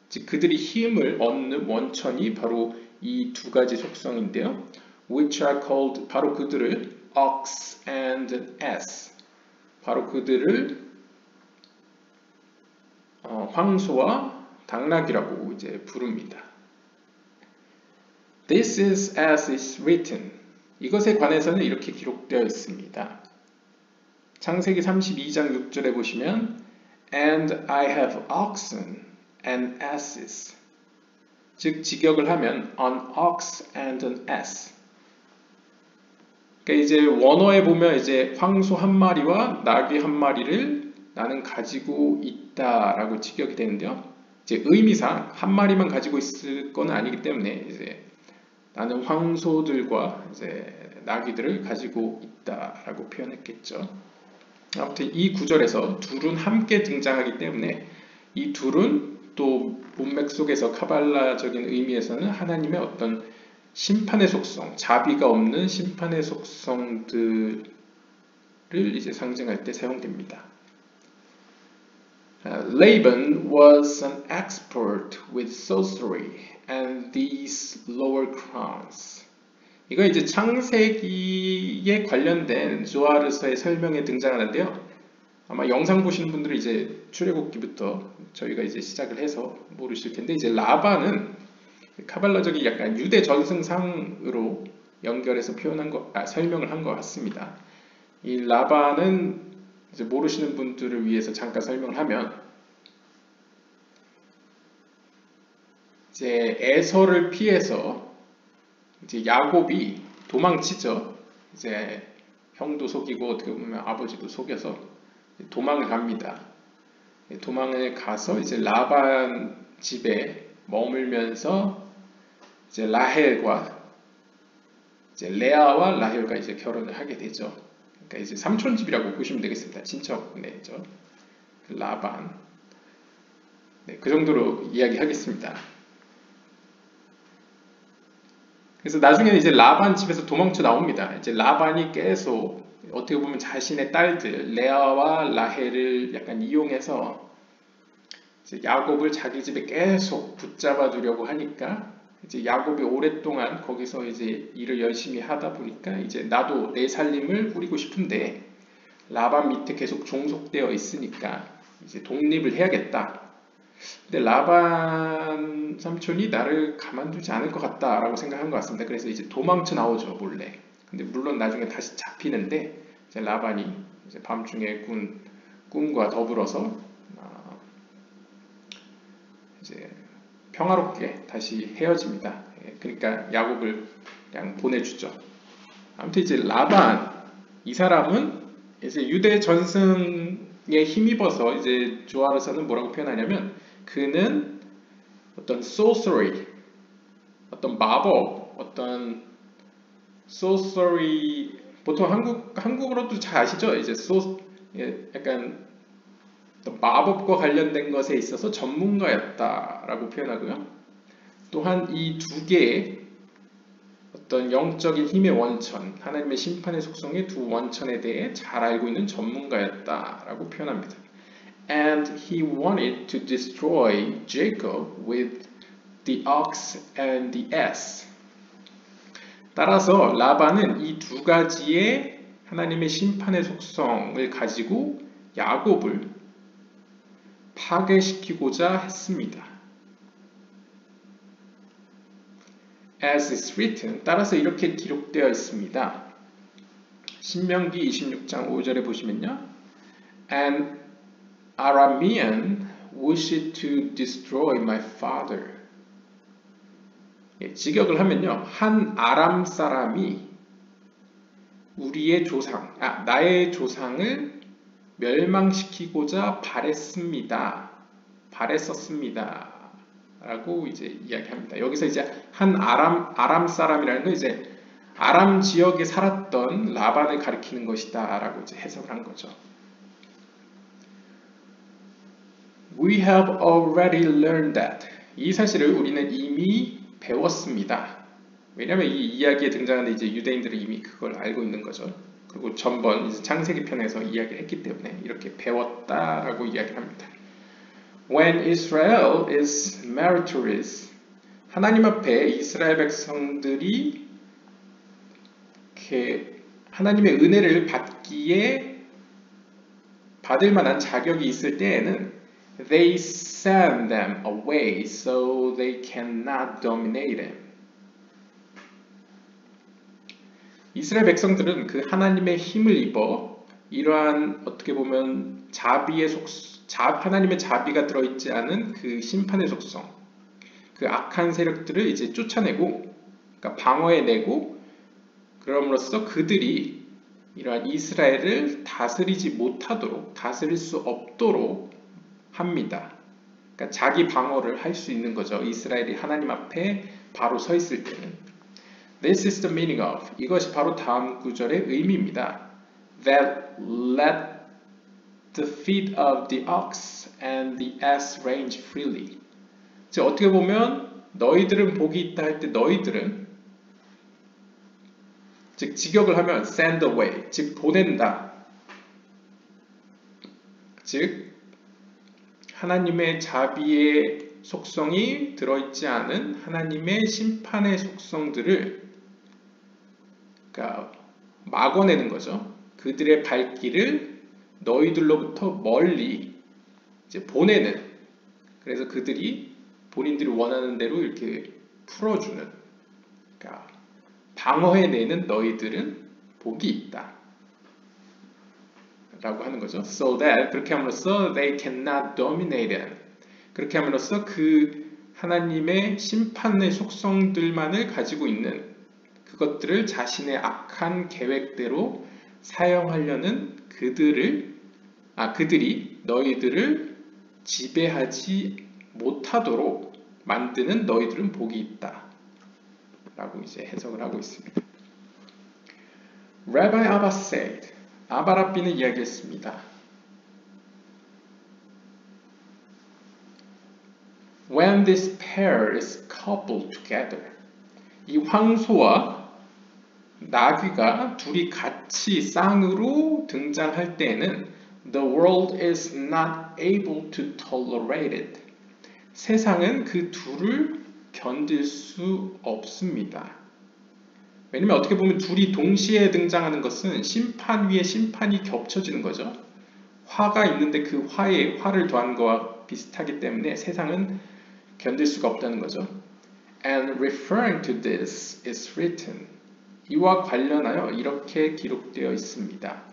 즉 그들이 힘을 얻는 원천이 바로 이 두 가지 속성인데요. Which are called, 바로 그들을 ox and ass, 바로 그들을 황소와 당나귀라고 이제 부릅니다. This is as is written. 이것에 관해서는 이렇게 기록되어 있습니다. 창세기 32장 6절에 보시면 And I have oxen and asses. 즉 직역을 하면 an ox and an ass. 그러니까 이제 원어에 보면 이제 황소 한 마리와 나귀 한 마리를 나는 가지고 있다라고 직역이 되는데요. 이제 의미상 한 마리만 가지고 있을 건 아니기 때문에 이제 나는 황소들과 이제 나귀들을 가지고 있다라고 표현했겠죠. 아무튼 이 구절에서 둘은 함께 등장하기 때문에 이 둘은 또 문맥 속에서 카발라적인 의미에서는 하나님의 어떤 심판의 속성, 자비가 없는 심판의 속성들을 이제 상징할 때 사용됩니다. Laban was an expert with sorcery and these lower crowns. 이거 이제 창세기에 관련된 조아르서의 설명에 등장하는데요. 아마 영상 보시는 분들은 이제 출애굽기부터 저희가 이제 시작을 해서 모르실 텐데, 이제 라반은 카발라적인 약간 유대 전승상으로 연결해서 설명을 한 것 같습니다. 이 라반은 이제 모르시는 분들을 위해서 잠깐 설명을 하면, 이제 에서를 피해서 이제 야곱이 도망치죠. 이제 형도 속이고 어떻게 보면 아버지도 속여서 도망을 갑니다. 도망을 가서 이제 라반 집에 머물면서 이제 라헬과 이제 레아와 라헬과 이제 결혼을 하게 되죠. 그러니까 이제 삼촌 집이라고 보시면 되겠습니다. 친척네죠. 라반. 네, 그 정도로 이야기하겠습니다. 그래서 나중에 이제 라반 집에서 도망쳐 나옵니다. 이제 라반이 계속 어떻게 보면 자신의 딸들 레아와 라헬을 약간 이용해서 이제 야곱을 자기 집에 계속 붙잡아 두려고 하니까 이제 야곱이 오랫동안 거기서 이제 일을 열심히 하다 보니까 이제 나도 내 살림을 꾸리고 싶은데 라반 밑에 계속 종속되어 있으니까 이제 독립을 해야겠다. 근데 라반 삼촌이 나를 가만두지 않을 것 같다라고 생각한 것 같습니다. 그래서 이제 도망쳐 나오죠, 몰래. 근데 물론 나중에 다시 잡히는데 이제 라반이 이제 밤중에 꾼 꿈과 더불어서 이제 평화롭게 다시 헤어집니다. 그러니까 야곱을 그냥 보내주죠. 아무튼 이제 라반 이 사람은 이제 유대 전승에 힘입어서 이제 조아르서는 뭐라고 표현하냐면 그는 어떤 sorcery, 어떤 마법, 어떤 sorcery 보통 한국어로도 잘 아시죠? 이제 약간 마법과 관련된 것에 있어서 전문가였다라고 표현하고요. 또한 이 두 개의 어떤 영적인 힘의 원천, 하나님의 심판의 속성의 두 원천에 대해 잘 알고 있는 전문가였다라고 표현합니다. And he wanted to destroy Jacob with the ox and the ass. 따라서 라반은 이 두 가지의 하나님의 심판의 속성을 가지고 야곱을 파괴시키고자 했습니다. As is written, 따라서 이렇게 기록되어 있습니다. 신명기 26장 5절에 보시면요. An Aramean wished to destroy my father. 직역을 하면요. 한 아람 사람이 우리의 조상, 나의 조상을 멸망시키고자 바랬었습니다. 라고 이제 이야기합니다. 여기서 이제 한 아람 사람이라는 건 이제 아람 지역에 살았던 라반을 가리키는 것이다 라고 이제 해석을 한 거죠. We have already learned that. 이 사실을 우리는 이미 배웠습니다. 왜냐하면 이 이야기에 등장하는 이제 유대인들은 이미 그걸 알고 있는 거죠. 그리고 전번 이제 창세기 편에서 이야기를 했기 때문에 이렇게 배웠다라고 이야기를 합니다. When Israel is meritorious, 하나님 앞에 이스라엘 백성들이 이렇게 하나님의 은혜를 받을 만한 자격이 있을 때에는 they send them away so they cannot dominate them. 이스라엘 백성들은 그 하나님의 힘을 입어 이러한 어떻게 보면 하나님의 자비가 들어있지 않은 그 심판의 속성, 그 악한 세력들을 이제 쫓아내고, 그러니까 방어해내고, 그럼으로써 그들이 이러한 이스라엘을 다스릴 수 없도록 합니다. 그러니까 자기 방어를 할 수 있는 거죠. 이스라엘이 하나님 앞에 바로 서 있을 때는. This is the meaning of. 이것이 바로 다음 구절의 의미입니다. That let the feet of the ox and the ass range freely. 즉 어떻게 보면 너희들은 복이 있다 할 때 너희들은 즉 직역을 하면 send away, 즉 보낸다. 즉 하나님의 자비의 속성이 들어있지 않은 하나님의 심판의 속성들을 그러니까 막아내는 거죠. 그들의 발길을 너희들로부터 멀리 이제 보내는, 그래서 그들이 본인들이 원하는 대로 이렇게 풀어주는, 그러니까 방어해내는 너희들은 복이 있다 라고 하는 거죠. So that, 그렇게 함으로써 they cannot dominate them, 그렇게 함으로써 그 하나님의 심판의 속성들만을 가지고 있는 그것들을 자신의 악한 계획대로 사용하려는 그들이 너희들을 지배하지 못하도록 만드는 너희들은 복이 있다. 라고 이제 해석을 하고 있습니다. Rabbi Abba said, 아바라비는 이야기했습니다. When this pair is coupled together, 이 황소와 나귀가 둘이 같이 쌍으로 등장할 때에는 the world is not able to tolerate it. 세상은 그 둘을 견딜 수 없습니다. 왜냐면 어떻게 보면 둘이 동시에 등장하는 것은 심판 위에 심판이 겹쳐지는 거죠. 화가 있는데 그 화에 화를 더한 거와 비슷하기 때문에 세상은 견딜 수가 없다는 거죠. And referring to this is written. 이와 관련하여 이렇게 기록되어 있습니다.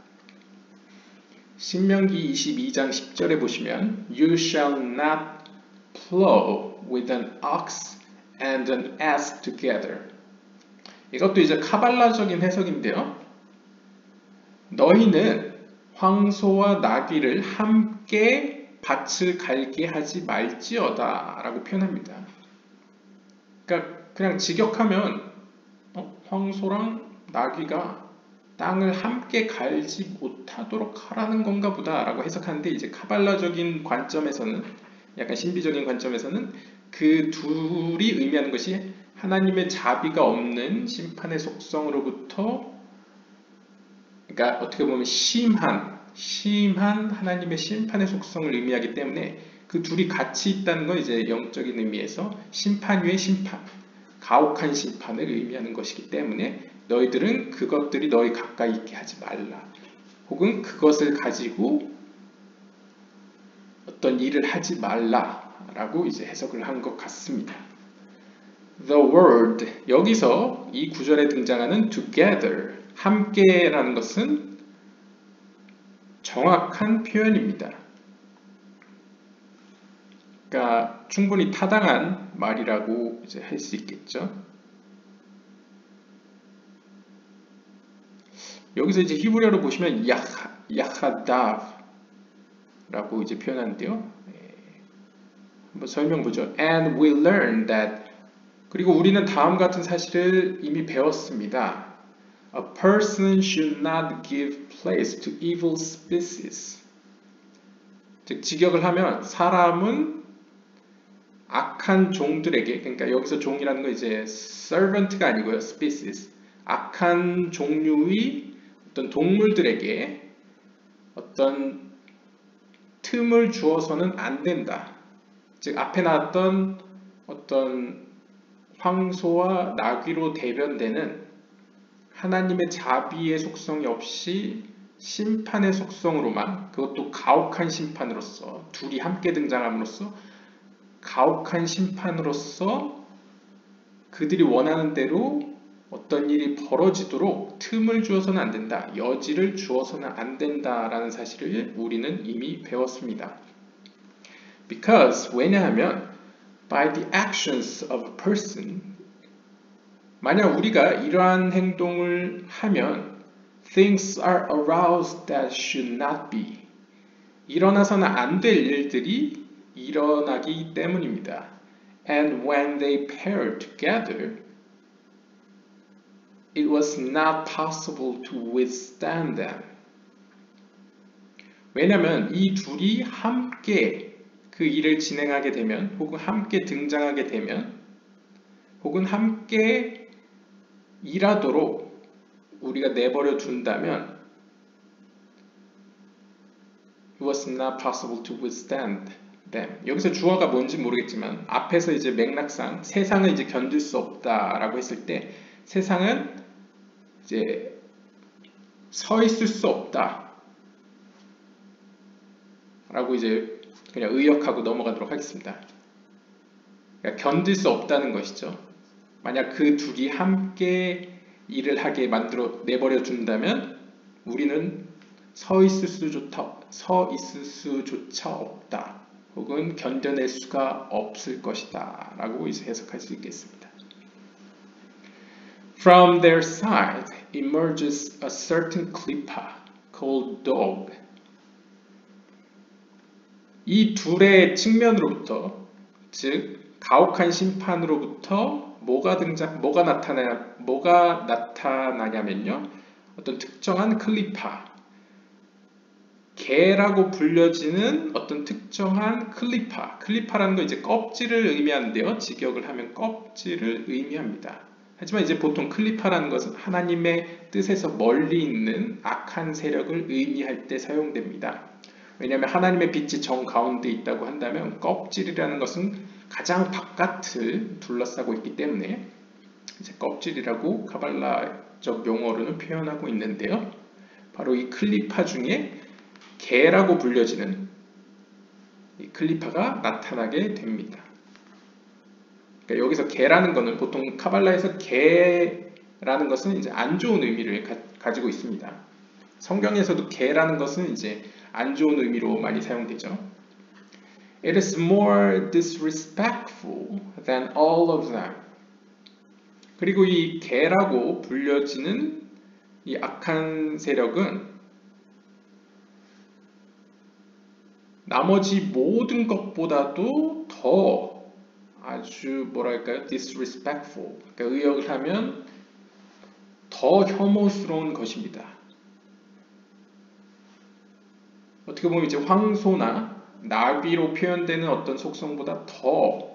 신명기 22장 10절에 보시면 You shall not plow with an ox and an ass together. 이것도 이제 카발라적인 해석인데요. 너희는 황소와 나귀를 함께 밭을 갈게 하지 말지어다 라고 표현합니다. 그러니까 그냥 직역하면 황소랑 나귀가 땅을 함께 갈지 못하도록 하라는 건가 보다 라고 해석하는데 이제 카발라적인 관점에서는 약간 신비적인 관점에서는 그 둘이 의미하는 것이 하나님의 자비가 없는 심판의 속성으로부터 그러니까 어떻게 보면 심한 하나님의 심판의 속성을 의미하기 때문에 그 둘이 같이 있다는 건 이제 영적인 의미에서 심판 위의 심판, 가혹한 심판을 의미하는 것이기 때문에 너희들은 그것들이 너희 가까이 있게 하지 말라. 혹은 그것을 가지고 어떤 일을 하지 말라라고 이제 해석을 한 것 같습니다. The word, 여기서 이 구절에 등장하는 together, 함께라는 것은 정확한 표현입니다. 그러니까 충분히 타당한 말이라고 이제 할 수 있겠죠. 여기서 이제 히브리어로 보시면 야하다브라고 이제 표현하는데요. 한번 설명 보죠. And we learned that 그리고 우리는 다음 같은 사실을 이미 배웠습니다. A person should not give place to evil species. 즉 직역을 하면 사람은 악한 종들에게, 그러니까 여기서 종이라는 건 이제 servant가 아니고요, species. 악한 종류의 어떤 동물들에게 어떤 틈을 주어서는 안 된다. 즉 앞에 나왔던 어떤 황소와 나귀로 대변되는 하나님의 자비의 속성이 없이 심판의 속성으로만, 그것도 가혹한 심판으로서 둘이 함께 등장함으로써 가혹한 심판으로서 그들이 원하는 대로 어떤 일이 벌어지도록 틈을 주어서는 안 된다, 여지를 주어서는 안 된다라는 사실을 우리는 이미 배웠습니다. Because 왜냐하면 by the actions of a person, 만약 우리가 이러한 행동을 하면 things are aroused that should not be, 일어나서는 안 될 일들이 일어나기 때문입니다. And when they paired together, it was not possible to withstand them. 왜냐하면 이 둘이 함께 그 일을 진행하게 되면, 혹은 함께 등장하게 되면, 혹은 함께 일하도록 우리가 내버려 둔다면 it was not possible to withstand them. 여기서 주어가 뭔지 모르겠지만 앞에서 이제 맥락상 세상을 이제 견딜 수 없다라고 했을 때 세상은 이제 서 있을 수 없다 라고 이제 그냥 의역하고 넘어가도록 하겠습니다. 그러니까 견딜 수 없다는 것이죠. 만약 그 둘이 함께 일을 하게 내버려 준다면 우리는 서 있을 수조차 없다. 혹은 견뎌낼 수가 없을 것이다. 라고 이제 해석할 수 있겠습니다. From their side emerges a certain klipa called dog. 이 둘의 측면으로부터, 즉 가혹한 심판으로부터 뭐가 나타나냐면요. 어떤 특정한 클리파, 개라고 불려지는 어떤 특정한 클리파라는 거 이제 껍질을 의미하는데요. 직역을 하면 껍질을 의미합니다. 하지만 이제 보통 클리파라는 것은 하나님의 뜻에서 멀리 있는 악한 세력을 의미할 때 사용됩니다. 왜냐하면 하나님의 빛이 정 가운데 있다고 한다면 껍질이라는 것은 가장 바깥을 둘러싸고 있기 때문에 이제 껍질이라고 가발라적 용어로는 표현하고 있는데요. 바로 이 클리파 중에 개라고 불려지는 이 클리파가 나타나게 됩니다. 그러니까 여기서 개라는 것은 보통 카발라에서 개라는 것은 이제 안 좋은 의미를 가지고 있습니다. 성경에서도 개라는 것은 이제 안 좋은 의미로 많이 사용되죠. It is more disrespectful than all of them. 그리고 이 개라고 불려지는 이 악한 세력은 나머지 모든 것보다도 더 아주 뭐랄까요? disrespectful. 그러니까 의역을 하면 더 혐오스러운 것입니다. 어떻게 보면 이제 황소나 나귀로 표현되는 어떤 속성보다 더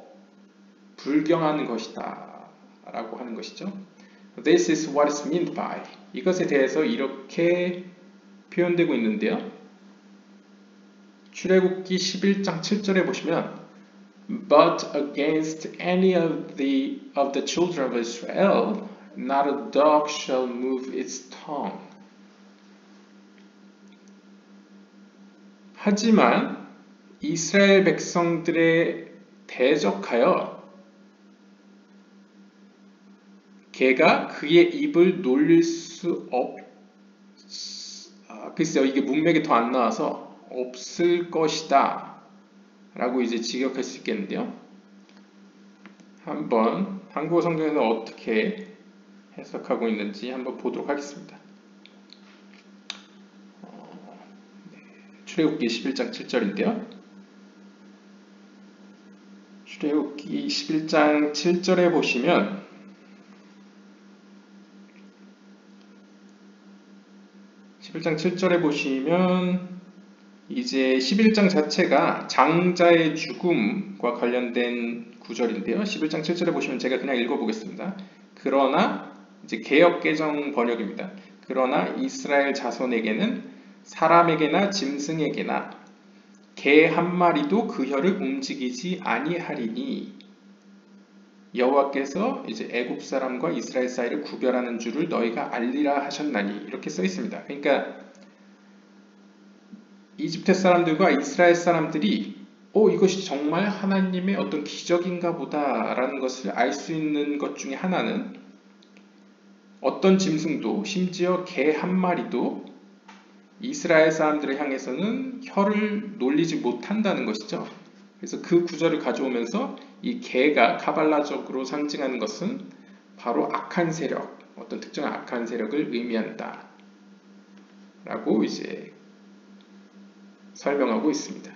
불경한 것이다 라고 하는 것이죠. This is what is meant by. 이것에 대해서 이렇게 표현되고 있는데요. 출애굽기 11장 7절에 보시면 But against any of the children of Israel, not a dog shall move its tongue. 하지만 이스라엘 백성들에 대적하여 개가 그의 입을 놀릴 수 글쎄요, 이게 문맥이 더 안 나와서 없을 것이다 라고 이제 직역할 수 있겠는데요. 한번 한국어 성경에서 어떻게 해석하고 있는지 한번 보도록 하겠습니다. 출애굽기 11장 7절인데요. 출애굽기 11장 7절에 보시면 이제 11장 자체가 장자의 죽음과 관련된 구절인데요. 11장 7절에 보시면 제가 그냥 읽어보겠습니다. 그러나 이제 개역 개정 번역입니다. 그러나 이스라엘 자손에게는 사람에게나 짐승에게나 개 한 마리도 그 혀를 움직이지 아니하리니 여호와께서 이제 애굽 사람과 이스라엘 사이를 구별하는 줄을 너희가 알리라 하셨나니 이렇게 써 있습니다. 그러니까 이집트 사람들과 이스라엘 사람들이 이것이 정말 하나님의 어떤 기적인가 보다라는 것을 알 수 있는 것 중에 하나는 어떤 짐승도 심지어 개 한 마리도 이스라엘 사람들을 향해서는 혀를 놀리지 못한다는 것이죠. 그래서 그 구절을 가져오면서 이 개가 카발라적으로 상징하는 것은 바로 악한 세력, 어떤 특정한 악한 세력을 의미한다 라고 이제 설명하고 있습니다.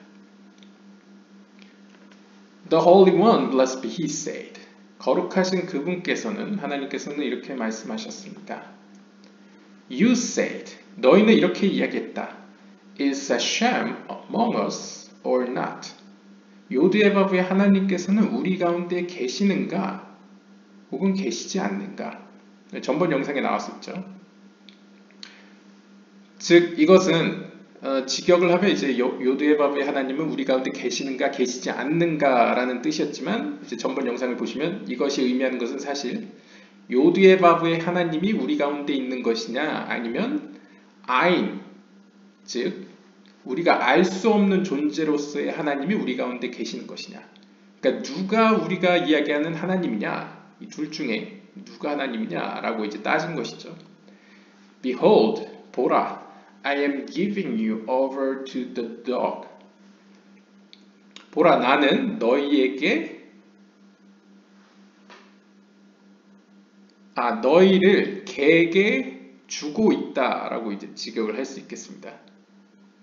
The Holy One, blessed be He said. 거룩하신 그분께서는 하나님께서는 이렇게 말씀하셨습니다. You said, 너희는 이렇게 이야기했다. Is Hashem among us or not? 요드에바브의 하나님께서는 우리 가운데 계시는가? 혹은 계시지 않는가? 전번 영상에 나왔었죠. 즉 이것은 직역을 하면 이제 요드에바브의 하나님은 우리 가운데 계시는가 계시지 않는가라는 뜻이었지만 이제 전번 영상을 보시면 이것이 의미하는 것은 사실 요드에바브의 하나님이 우리 가운데 있는 것이냐 아니면 아인 즉 우리가 알 수 없는 존재로서의 하나님이 우리 가운데 계시는 것이냐. 그러니까 누가 우리가 이야기하는 하나님이냐 이 둘 중에 누가 하나님이냐라고 이제 따진 것이죠. Behold, 보라. I am giving you over to the dog. 보라, 나는 너희를 개에게 주고 있다라고 이제 직역을 할 수 있겠습니다.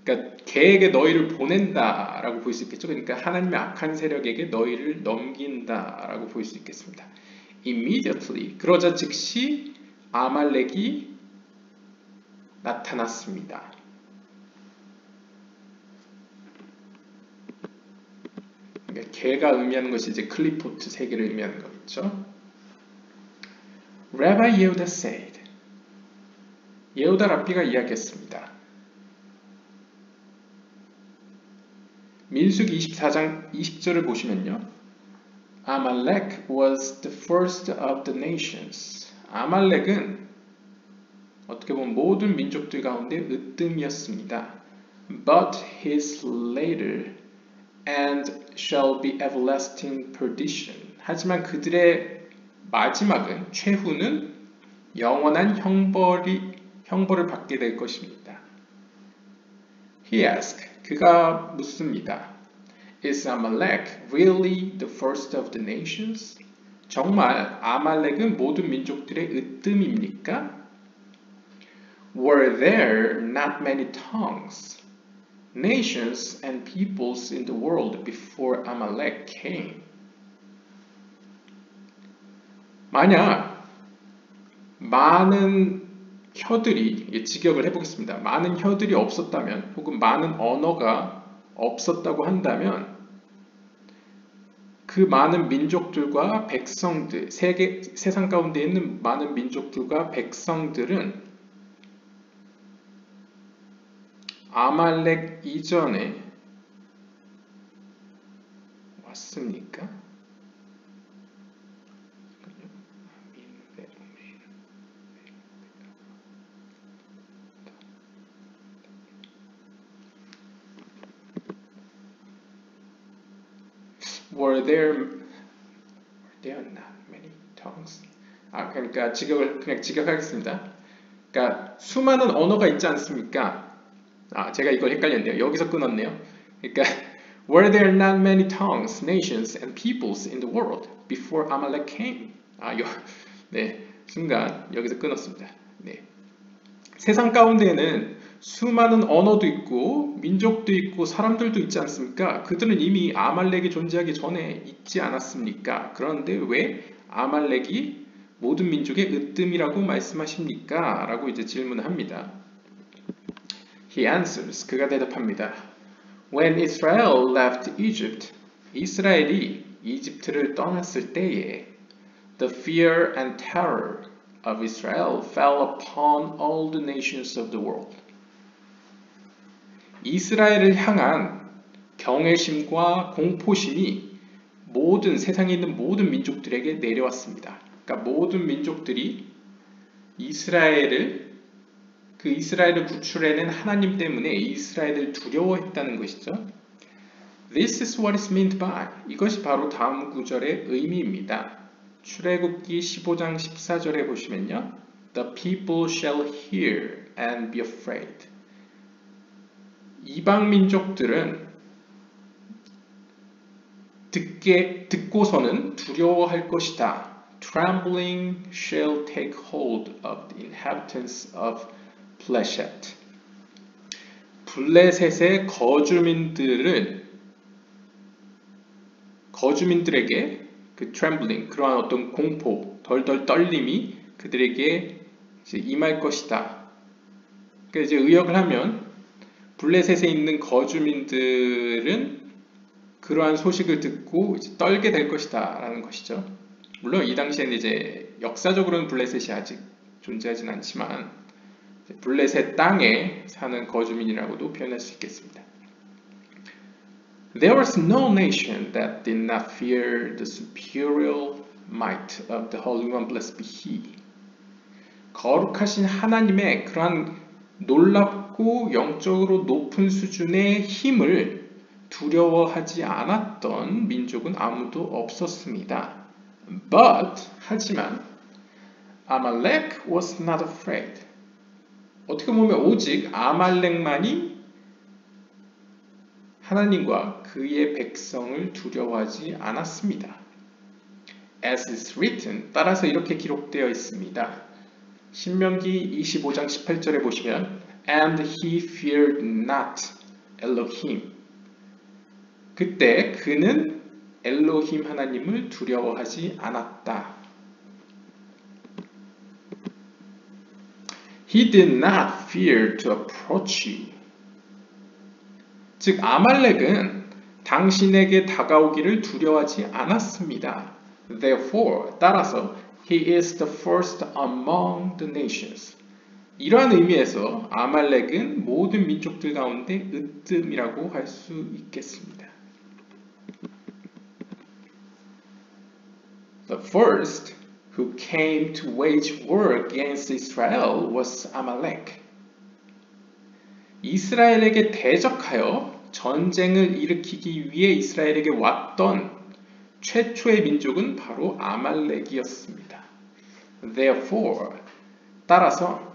그러니까 걔에게 너희를 보낸다라고 볼 수 있겠죠. 그러니까 하나님의 악한 세력에게 너희를 넘긴다라고 볼 수 있겠습니다. Immediately, 그러자 즉시 아말렉이 나타났습니다. 그러니까 걔가 의미하는 것이 이제 클리포트 세계를 의미하는 거겠죠. Rabbi Yehuda said, 예후다 랍비가 이야기했습니다. 민수기 24장 20절을 보시면요. Amalek was the first of the nations. 아말렉은 어떻게 보면 모든 민족들 가운데 으뜸이었습니다. But his later and shall be everlasting perdition. 하지만 그들의 마지막은 최후는 영원한 형벌을 받게 될 것입니다. He asked, 그가 묻습니다. Is Amalek really the first of the nations? 정말 아말렉은 모든 민족들의 으뜸입니까? Were there not many tongues, nations and peoples in the world before Amalek came? 만약 많은 혀들이, 직역을 해보겠습니다. 많은 혀들이 없었다면, 혹은 많은 언어가 없었다고 한다면, 그 많은 민족들과 백성들, 세상 가운데 있는 많은 민족들과 백성들은 아말렉 이전에 왔습니까? Were there not many tongues? 그러니까 그냥 직역하겠습니다. 그러니까 수많은 언어가 있지 않습니까? 제가 이걸 헷갈렸네요. 여기서 끊었네요. 그러니까 Were there not many tongues, nations, and peoples in the world before Amalek came? 네, 순간 여기서 끊었습니다. 네. 세상 가운데에는 수많은 언어도 있고 민족도 있고 사람들도 있지 않습니까? 그들은 이미 아말렉이 존재하기 전에 있지 않았습니까? 그런데 왜 아말렉이 모든 민족의 으뜸이라고 말씀하십니까? 라고 이제 질문을 합니다. He answers, 그가 대답합니다. When Israel left Egypt, 이스라엘이 이집트를 떠났을 때에 the fear and terror of Israel fell upon all the nations of the world. 이스라엘을 향한 경외심과 공포심이 모든 세상에 있는 모든 민족들에게 내려왔습니다. 그러니까 모든 민족들이 이스라엘을 구출해낸 하나님 때문에 이스라엘을 두려워했다는 것이죠. This is what is meant by. 이것이 바로 다음 구절의 의미입니다. 출애굽기 15장 14절에 보시면요. The people shall hear and be afraid. 이방 민족들은 듣고서는 두려워할 것이다. Trembling shall take hold of the inhabitants of Pleshet. 블레셋의 거주민들에게 그 trembling, 그러한 어떤 공포, 덜덜 떨림이 그들에게 이제 임할 것이다. 그러니까 이제 의역을 하면 블레셋에 있는 거주민들은 그러한 소식을 듣고 이제 떨게 될 것이다 라는 것이죠. 물론 이 당시에는 이제 역사적으로는 블레셋이 아직 존재하진 않지만 블레셋 땅에 사는 거주민이라고도 표현할 수 있겠습니다. There was no nation that did not fear the superior might of the Holy One, blessed be He. 거룩하신 하나님의 그러한 놀랍고 영적으로 높은 수준의 힘을 두려워하지 않았던 민족은 아무도 없었습니다. 하지만 Amalek was not afraid. 어떻게 보면 오직 아말렉만이 하나님과 그의 백성을 두려워하지 않았습니다. As is written, 따라서 이렇게 기록되어 있습니다. 신명기 25장 18절에 보시면 And he feared not Elohim. 그때 그는 엘로힘 하나님을 두려워하지 않았다. He did not fear to approach you. 즉 아말렉은 당신에게 다가오기를 두려워하지 않았습니다. Therefore, 따라서 he is the first among the nations. 이러한 의미에서 아말렉은 모든 민족들 가운데 으뜸이라고 할 수 있겠습니다. The first who came to wage war against Israel was Amalek. 이스라엘에게 대적하여 전쟁을 일으키기 위해 이스라엘에게 왔던 최초의 민족은 바로 아말렉이었습니다. Therefore, 따라서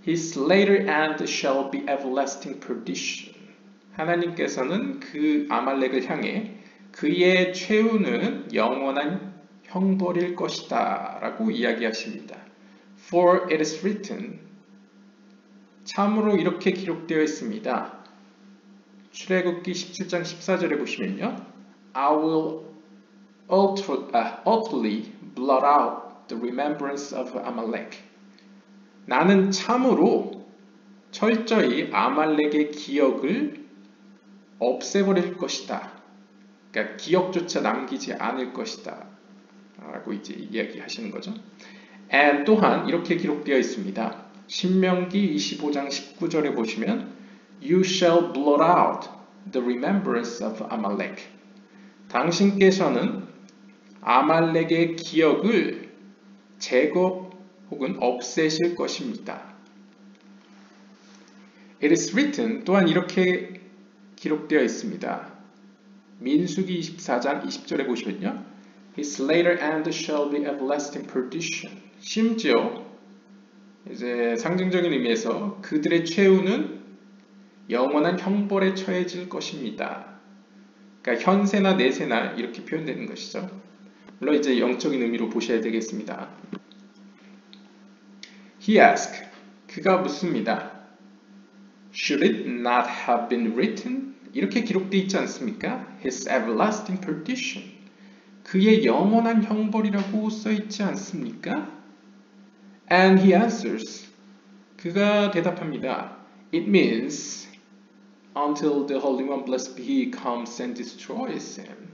His later end shall be everlasting perdition. 하나님께서는 그 아말렉을 향해 그의 최후는 영원한 형벌일 것이다 라고 이야기하십니다. For it is written, 참으로 이렇게 기록되어 있습니다. 출애굽기 17장 14절에 보시면요. I will utterly blot out the remembrance of Amalek. 나는 참으로 철저히 아말렉의 기억을 없애버릴 것이다. 그러니까 기억조차 남기지 않을 것이다. 라고 이제 이야기하시는 거죠. And 또한 이렇게 기록되어 있습니다. 신명기 25장 19절에 보시면 You shall blot out the remembrance of Amalek. 당신께서는 아말렉의 기억을 제거 혹은 없애실 것입니다. It is written 또한 이렇게 기록되어 있습니다. 민수기 24장 20절에 보시면요. His later end shall be everlasting perdition. 심지어 이제 상징적인 의미에서 그들의 최후는 영원한 형벌에 처해질 것입니다. 그러니까 현세나 내세나 이렇게 표현되는 것이죠. 물론 이제 영적인 의미로 보셔야 되겠습니다. He asked, 그가 묻습니다. Should it not have been written? 이렇게 기록되어 있지 않습니까? His everlasting perdition. 그의 영원한 형벌이라고 써 있지 않습니까? And he answers. 그가 대답합니다. It means until the Holy One blessed be He comes and destroys him.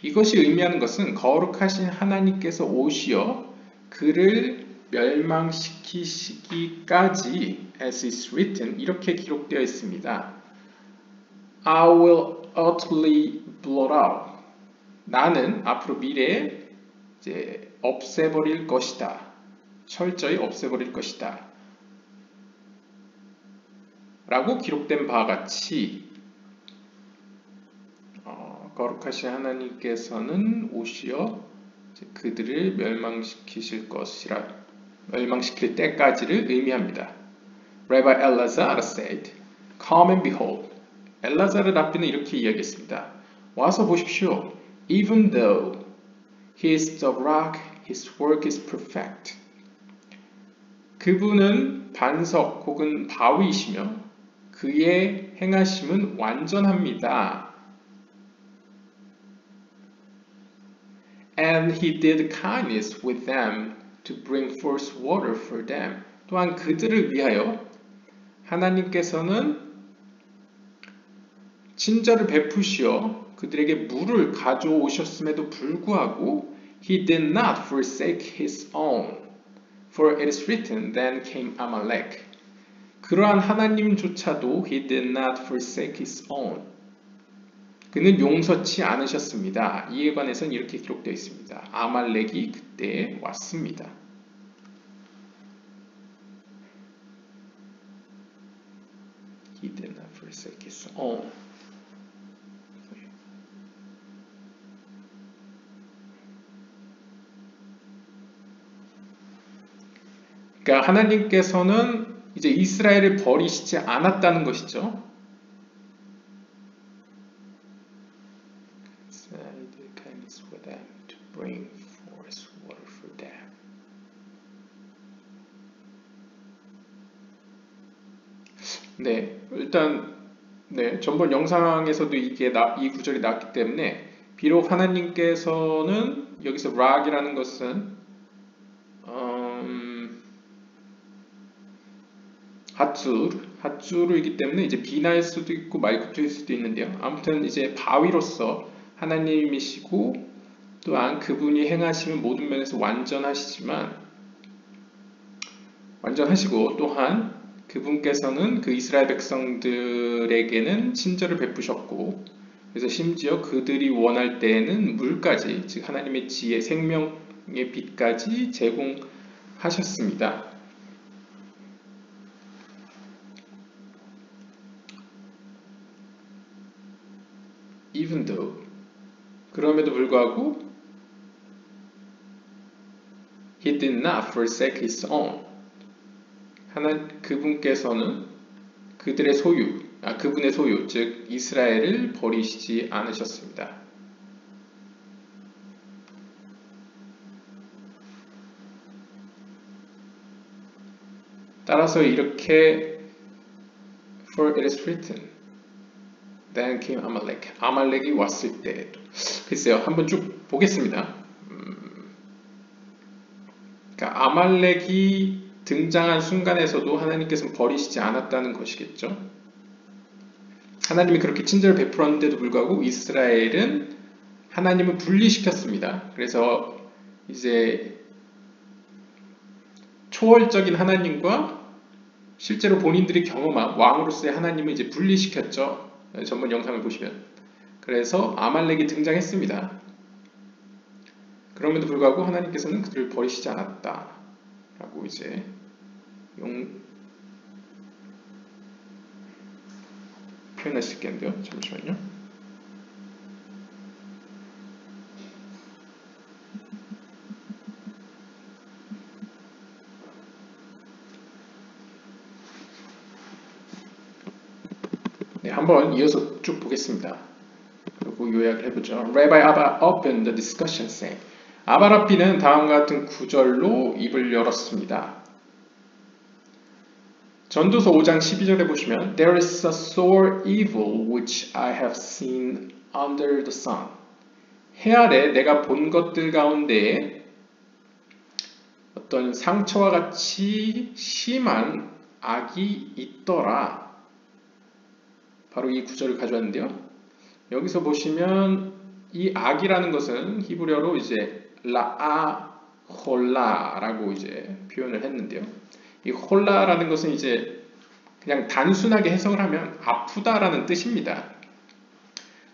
이것이 의미하는 것은 거룩하신 하나님께서 오시어 그를 멸망시키시기까지 as is written 이렇게 기록되어 있습니다. I will utterly blot out. 나는 앞으로 미래에 이제 없애버릴 것이다. 철저히 없애버릴 것이다. 라고 기록된 바와 같이 거룩하신 하나님께서는 오시어 그들을 멸망시키실 것이라 멸망시킬 때까지를 의미합니다. Rabbi Elazar said, Come and behold. 엘라자르 랍비는 이렇게 이야기했습니다. 와서 보십시오. Even though he is the rock, his work is perfect. 그분은 반석 혹은 바위이시며 그의 행하심은 완전합니다. And he did kindness with them to bring forth water for them. 또한 그들을 위하여 하나님께서는 친절을 베푸시어 그들에게 물을 가져오셨음에도 불구하고 He did not forsake his own. For it is written, then came Amalek. 그러한 하나님조차도 He did not forsake his own. 그는 용서치 않으셨습니다. 이에 관해서는 이렇게 기록되어 있습니다. 아말렉이 그때 왔습니다. He did not forsake his own. 그러니까 하나님께서는 이제 이스라엘을 버리시지 않았다는 것이죠. 네, 일단 네, 전번 영상에서도 이 구절이 나왔기 때문에 비록 하나님께서는 여기서 락이라는 것은 핫주르이기 때문에 이제 비나일 수도 있고 말구투일 수도 있는데요. 아무튼 이제 바위로서 하나님이시고 또한 그분이 행하시는 모든 면에서 완전하시고 또한 그분께서는 그 이스라엘 백성들에게는 친절을 베푸셨고 그래서 심지어 그들이 원할 때에는 물까지 즉 하나님의 지혜 생명의 빛까지 제공하셨습니다. Even though 그럼에도 불구하고 He did not forsake His own 그분께서는 그분의 소유, 즉 이스라엘을 버리시지 않으셨습니다. 따라서 이렇게 For it is written Then came Amalek. 아말렉이 왔을 때에도 글쎄요, 한번 쭉 보겠습니다. 그러니까 아말렉이 등장한 순간에서도 하나님께서는 버리시지 않았다는 것이겠죠. 하나님이 그렇게 친절을 베풀었는데도 불구하고 이스라엘은 하나님을 분리시켰습니다. 그래서 이제 초월적인 하나님과 실제로 본인들이 경험한 왕으로서의 하나님을 이제 분리시켰죠. 전번 영상을 보시면. 그래서 아말렉이 등장했습니다. 그럼에도 불구하고 하나님께서는 그들을 버리시지 않았다. 라고 이제 표현할 수 있겠는데요. 잠시만요. 네, 한번 이어서 쭉 보겠습니다. 그리고 요약을 해보죠. Rabbi Abba opened the discussion saying 아바라피는 다음과 같은 구절로 입을 열었습니다. 전도서 5장 12절에 보시면 There is a sore evil which I have seen under the sun. 해 아래 내가 본 것들 가운데에 어떤 상처와 같이 심한 악이 있더라. 바로 이 구절을 가져왔는데요. 여기서 보시면 이 악이라는 것은 히브리어로 이제 라아홀라라고 이제 표현을 했는데요. 이 홀라라는 것은 이제 그냥 단순하게 해석을 하면 아프다라는 뜻입니다.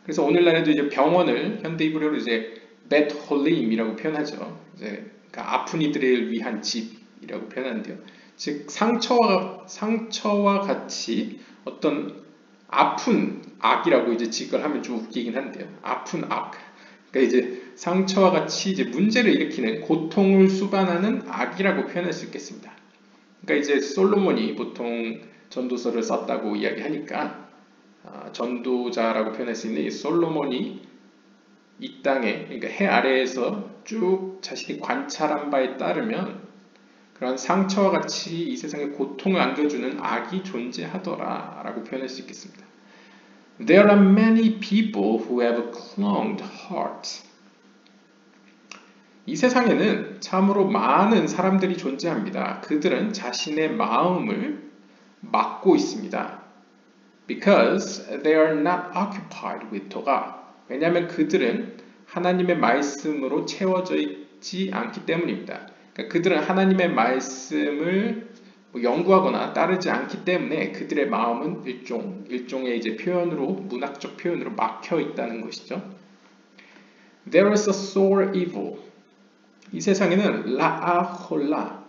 그래서 오늘날에도 이제 병원을 현대 히브리어로 이제 벳홀림이라고 표현하죠. 이제 그러니까 아픈 이들을 위한 집이라고 표현하는데요. 즉 상처와 같이 어떤 아픈 악이라고 이제 직을 하면 좀 웃기긴 한데요. 아픈 악. 그러니까 이제 상처와 같이 이제 문제를 일으키는 고통을 수반하는 악이라고 표현할 수 있겠습니다. 그러니까 이제 솔로몬이 보통 전도서를 썼다고 이야기하니까 전도자라고 표현할 수 있는 이 솔로몬이 이 땅에 그러니까 해 아래에서 쭉 자신이 관찰한 바에 따르면 그런 상처와 같이 이 세상에 고통을 안겨주는 악이 존재하더라 라고 표현할 수 있겠습니다. There are many people who have a clogged heart. 이 세상에는 참으로 많은 사람들이 존재합니다. 그들은 자신의 마음을 막고 있습니다. Because they are not occupied with Torah. 왜냐하면 그들은 하나님의 말씀으로 채워져 있지 않기 때문입니다. 그러니까 그들은 하나님의 말씀을 연구하거나 따르지 않기 때문에 그들의 마음은 일종의 이제 문학적 표현으로 막혀 있다는 것이죠. There is a sore evil. 이 세상에는 라아홀라,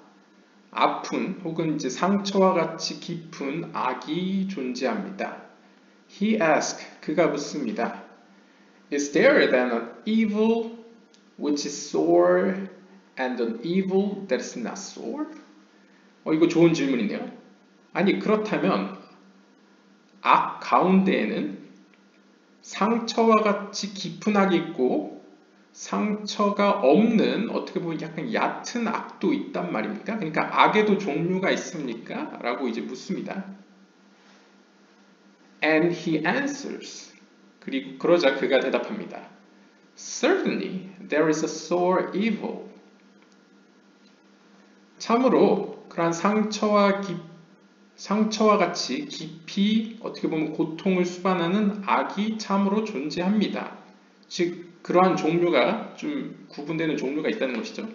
아픈 혹은 이제 상처와 같이 깊은 악이 존재합니다. He asked, 그가 묻습니다. Is there then an evil which is sore and an evil that is not sore? 이거 좋은 질문이네요. 아니 그렇다면 악 가운데에는 상처와 같이 깊은 악이 있고 상처가 없는 어떻게 보면 약간 얕은 악도 있단 말입니까? 그러니까 악에도 종류가 있습니까? 라고 이제 묻습니다. And he answers. 그리고 그러자 그가 대답합니다. Certainly, there is a sore evil. 참으로 그러한 상처와 같이 깊이 어떻게 보면 고통을 수반하는 악이 참으로 존재합니다. 즉 그러한 종류가 좀 구분되는 종류가 있다는 것이죠.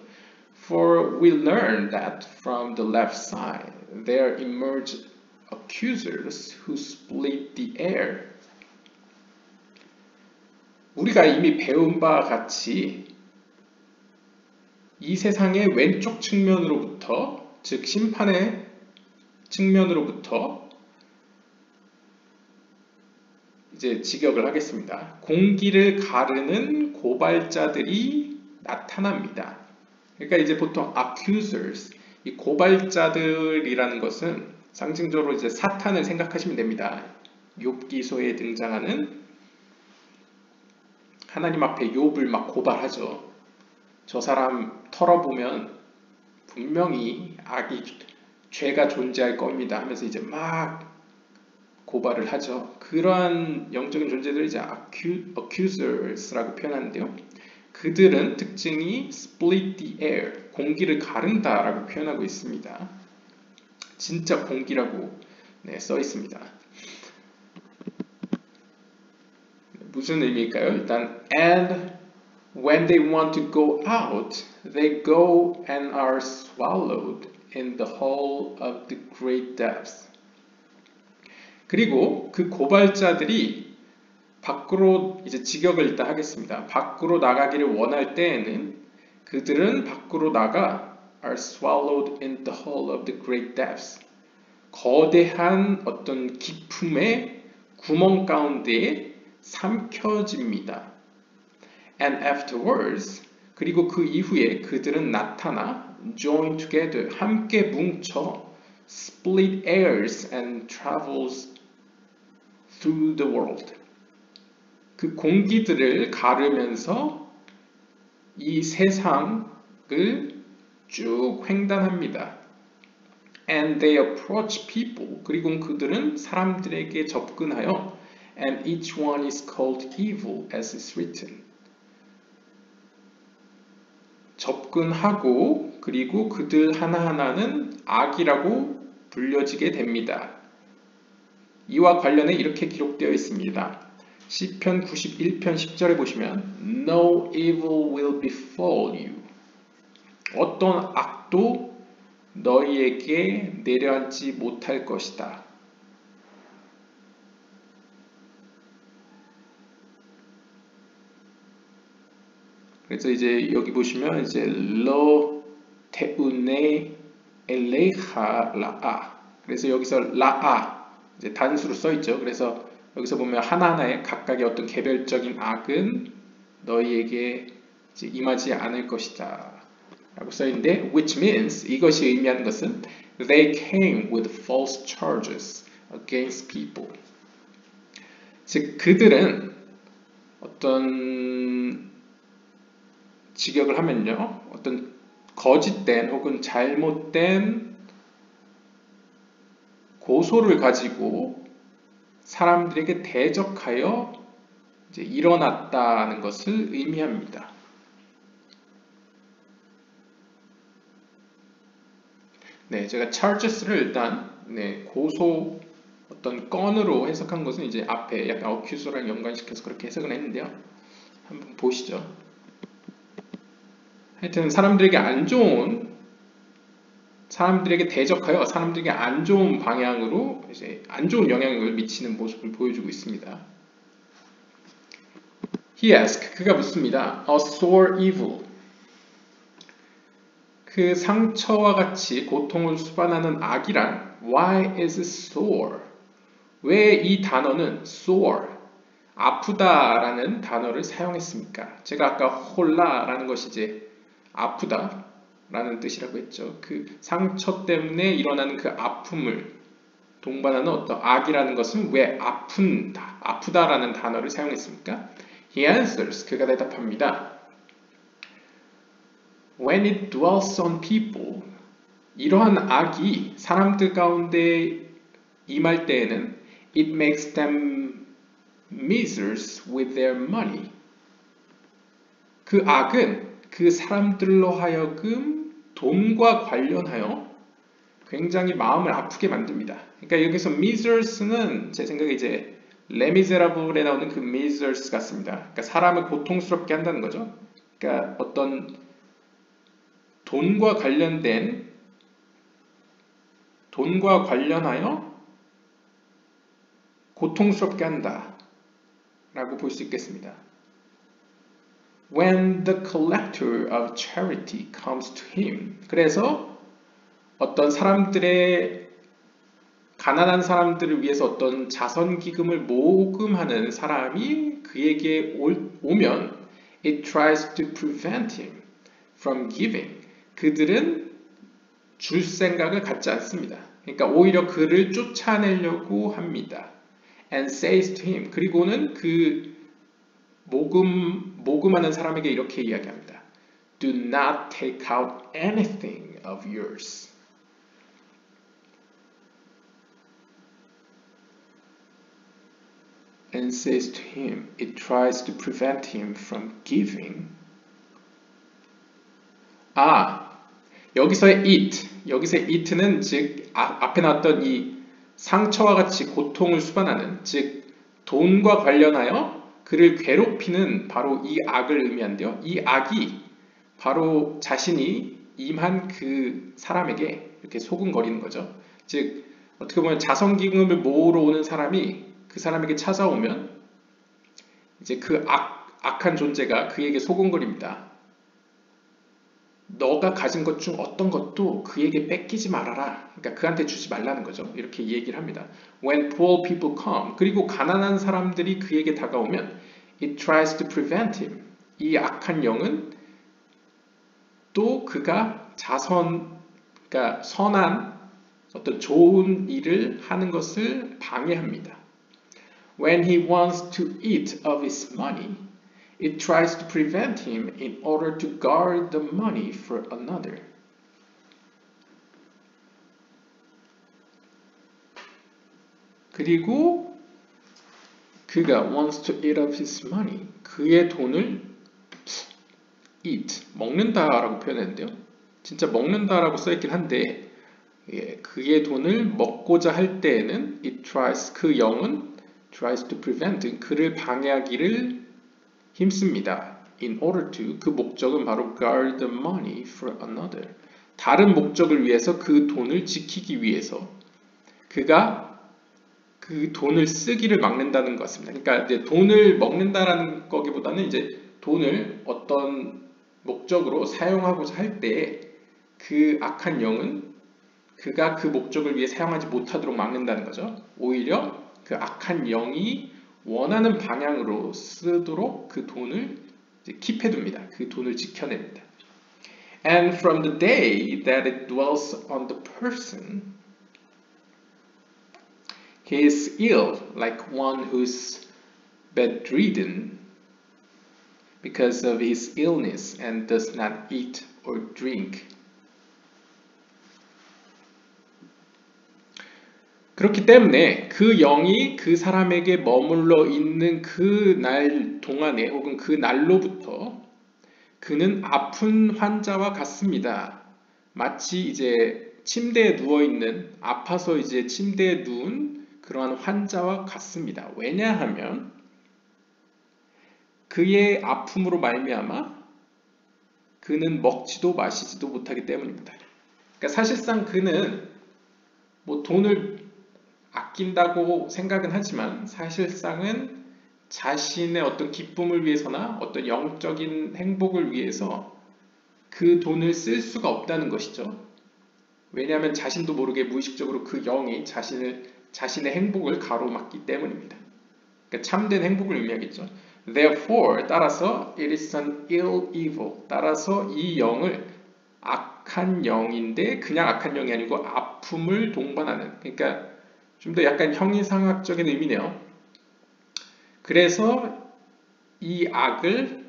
For we learn that from the left side there emerge accusers who split the air. 우리가 이미 배운 바와 같이 이 세상의 왼쪽 측면으로부터, 즉 심판의 측면으로부터 이제 직역을 하겠습니다. 공기를 가르는 고발자들이 나타납니다. 그러니까 이제 보통 accusers, 이 고발자들이라는 것은 상징적으로 이제 사탄을 생각하시면 됩니다. 욥기서에 등장하는 하나님 앞에 욥을 막 고발하죠. 저 사람 털어보면 분명히 죄가 존재할 겁니다 하면서 이제 막 고발을 하죠. 그러한 영적인 존재들을 이제 accusers라고 표현하는데요. 그들은 특징이 split the air, 공기를 가른다 라고 표현하고 있습니다. 진짜 공기라고 써 있습니다. 무슨 의미일까요? 일단 and when they want to go out, they go and are swallowed in the whole of the great depths. 그리고 그 고발자들이 밖으로 이제 직역을 일단 하겠습니다. 밖으로 나가기를 원할 때에는 그들은 밖으로 나가 are swallowed in the whole of the great depths. 거대한 어떤 깊음의 구멍 가운데에 삼켜집니다. And afterwards, 그리고 그 이후에 그들은 나타나 join together, 함께 뭉쳐 split airs and travels through the world. 그 공기들을 가르면서 이 세상을 쭉 횡단합니다. And they approach people. 그리고 그들은 사람들에게 접근하여 and each one is called evil as is written. 접근하고 그리고 그들 하나하나는 악이라고 불려지게 됩니다. 이와 관련해 이렇게 기록되어 있습니다. 시편 91편 10절에 보시면 No evil will befall you. 어떤 악도 너희에게 내려앉지 못할 것이다. 그래서 이제 여기 보시면 이제 로 테우네 엘레이하 라아. 그래서 여기서 라아 이제 단수로 써 있죠. 그래서 여기서 보면 하나하나의 각각의 어떤 개별적인 악은 너희에게 이제 임하지 않을 것이다 라고 써 있는데 which means 이것이 의미하는 것은 they came with false charges against people. 즉 그들은 어떤 직역을 하면요, 어떤 거짓된 혹은 잘못된 고소를 가지고 사람들에게 대적하여 이제 일어났다는 것을 의미합니다. 네, 제가 charges를 일단 고소 어떤 건으로 해석한 것은 이제 앞에 약간 accuse랑 연관시켜서 그렇게 해석을 했는데요. 한번 보시죠. 하여튼 사람들에게 대적하여 사람들에게 안 좋은 방향으로 이제 안 좋은 영향을 미치는 모습을 보여주고 있습니다. He asked, 그가 묻습니다. A sore evil. 그 상처와 같이 고통을 수반하는 악이란 Why is it sore? 왜 이 단어는 sore, 아프다라는 단어를 사용했습니까? 제가 아까 홀라라는 것이 이제 아프다라는 뜻이라고 했죠. 그 상처 때문에 일어나는 그 아픔을 동반하는 어떤 악이라는 것은 왜 아프다라는 단어를 사용했습니까? He answers, 그가 대답합니다. When it dwells on people, 이러한 악이 사람들 가운데 임할 때에는 it makes them misers with their money. 그 악은 그 사람들로 하여금 돈과 관련하여 굉장히 마음을 아프게 만듭니다. 그러니까 여기서 misers는 제 생각에 이제 레미제라블에 나오는 그 misers 같습니다. 그러니까 사람을 고통스럽게 한다는 거죠. 그러니까 어떤 돈과 관련하여 고통스럽게 한다 라고 볼 수 있겠습니다. When the collector of charity comes to him. 그래서 어떤 사람들의 가난한 사람들을 위해서 어떤 자선기금을 모금하는 사람이 그에게 오면 it tries to prevent him from giving. 그들은 줄 생각을 갖지 않습니다. 그러니까 오히려 그를 쫓아내려고 합니다. And says to him. 그리고는 그 모금하는 사람에게 이렇게 이야기합니다. Do not take out anything of yours. And says to him, it tries to prevent him from giving. 여기서의 it는 즉 앞에 나왔던 이 상처와 같이 고통을 수반하는, 즉 돈과 관련하여 그를 괴롭히는 바로 이 악을 의미한데요. 이 악이 바로 자신이 임한 그 사람에게 이렇게 소근거리는 거죠. 즉 어떻게 보면 자선기금을 모으러 오는 사람이 그 사람에게 찾아오면 이제 그 악한 존재가 그에게 소근거립니다. 너가 가진 것 중 어떤 것도 그에게 뺏기지 말아라. 그러니까 그한테 주지 말라는 거죠. 이렇게 얘기를 합니다. When poor people come. 그리고 가난한 사람들이 그에게 다가오면 it tries to prevent him. 이 악한 영은 또 그가 그러니까 선한 어떤 좋은 일을 하는 것을 방해합니다. When he wants to eat of his money, it tries to prevent him in order to guard the money for another. 그리고 그가 wants to eat of his money, 그의 돈을 eat, 먹는다라고 표현했는데요. 진짜 먹는다라고 써있긴 한데 그의 돈을 먹고자 할 때에는 it tries, 그 영은 tries to prevent, 그를 방해하기를 힘씁니다. In order to, 그 목적은 바로 guard the money for another. 다른 목적을 위해서 그 돈을 지키기 위해서 그가 그 돈을 쓰기를 막는다는 것 같습니다. 그러니까 이제 돈을 먹는다라는 거기보다는 이제 돈을 어떤 목적으로 사용하고자 할 때 그 악한 영은 그가 그 목적을 위해 사용하지 못하도록 막는다는 거죠. 오히려 그 악한 영이 원하는 방향으로 쓰도록 그 돈을 킵해둡니다. 그 돈을 지켜냅니다. And from the day that it dwells on the person, he is ill like one who's bedridden because of his illness and does not eat or drink. 그렇기 때문에 그 영이 그 사람에게 머물러 있는 그 날 동안에 혹은 그 날로부터 그는 아픈 환자와 같습니다. 마치 이제 침대에 누워 있는, 아파서 이제 침대에 누운 그러한 환자와 같습니다. 왜냐하면 그의 아픔으로 말미암아 그는 먹지도 마시지도 못하기 때문입니다. 그러니까 사실상 그는 뭐 돈을 아낀다고 생각은 하지만 사실상은 자신의 어떤 기쁨을 위해서나 어떤 영적인 행복을 위해서 그 돈을 쓸 수가 없다는 것이죠. 왜냐하면 자신도 모르게 무의식적으로 그 영이 자신의 행복을 가로막기 때문입니다. 그러니까 참된 행복을 의미하겠죠. Therefore, 따라서 it is an ill evil. 따라서 이 영을 악한 영인데 그냥 악한 영이 아니고 아픔을 동반하는, 그러니까 좀 더 약간 형이상학적인 의미네요. 그래서 이 악을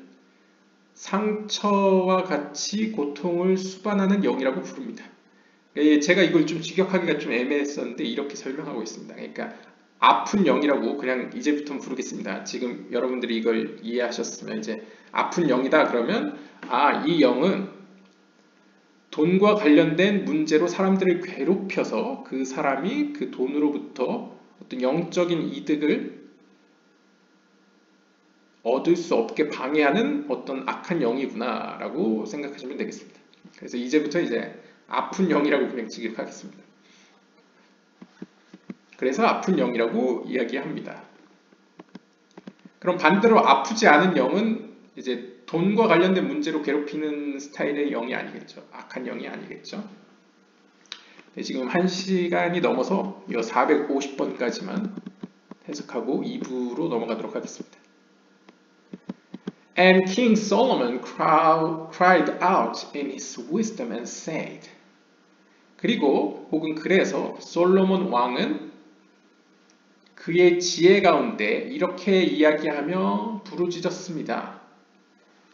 상처와 같이 고통을 수반하는 영이라고 부릅니다. 제가 이걸 좀 직역하기가 좀 애매했었는데 이렇게 설명하고 있습니다. 그러니까 아픈 영이라고 그냥 이제부터 부르겠습니다. 지금 여러분들이 이걸 이해하셨으면 이제 아픈 영이다 그러면 이 영은 돈과 관련된 문제로 사람들을 괴롭혀서 그 사람이 그 돈으로부터 어떤 영적인 이득을 얻을 수 없게 방해하는 어떤 악한 영이구나 라고 생각하시면 되겠습니다. 그래서 이제부터 이제 아픈 영이라고 그냥 지급하겠습니다. 그래서 아픈 영이라고 이야기합니다. 그럼 반대로 아프지 않은 영은 이제 돈과 관련된 문제로 괴롭히는 스타일의 영이 아니겠죠. 악한 영이 아니겠죠. 네, 지금 1시간이 넘어서 이 450번까지만 해석하고 2부로 넘어가도록 하겠습니다. And King Solomon cried out in his wisdom and said. 그리고 혹은 그래서 솔로몬 왕은 그의 지혜 가운데 이렇게 이야기하며 부르짖었습니다.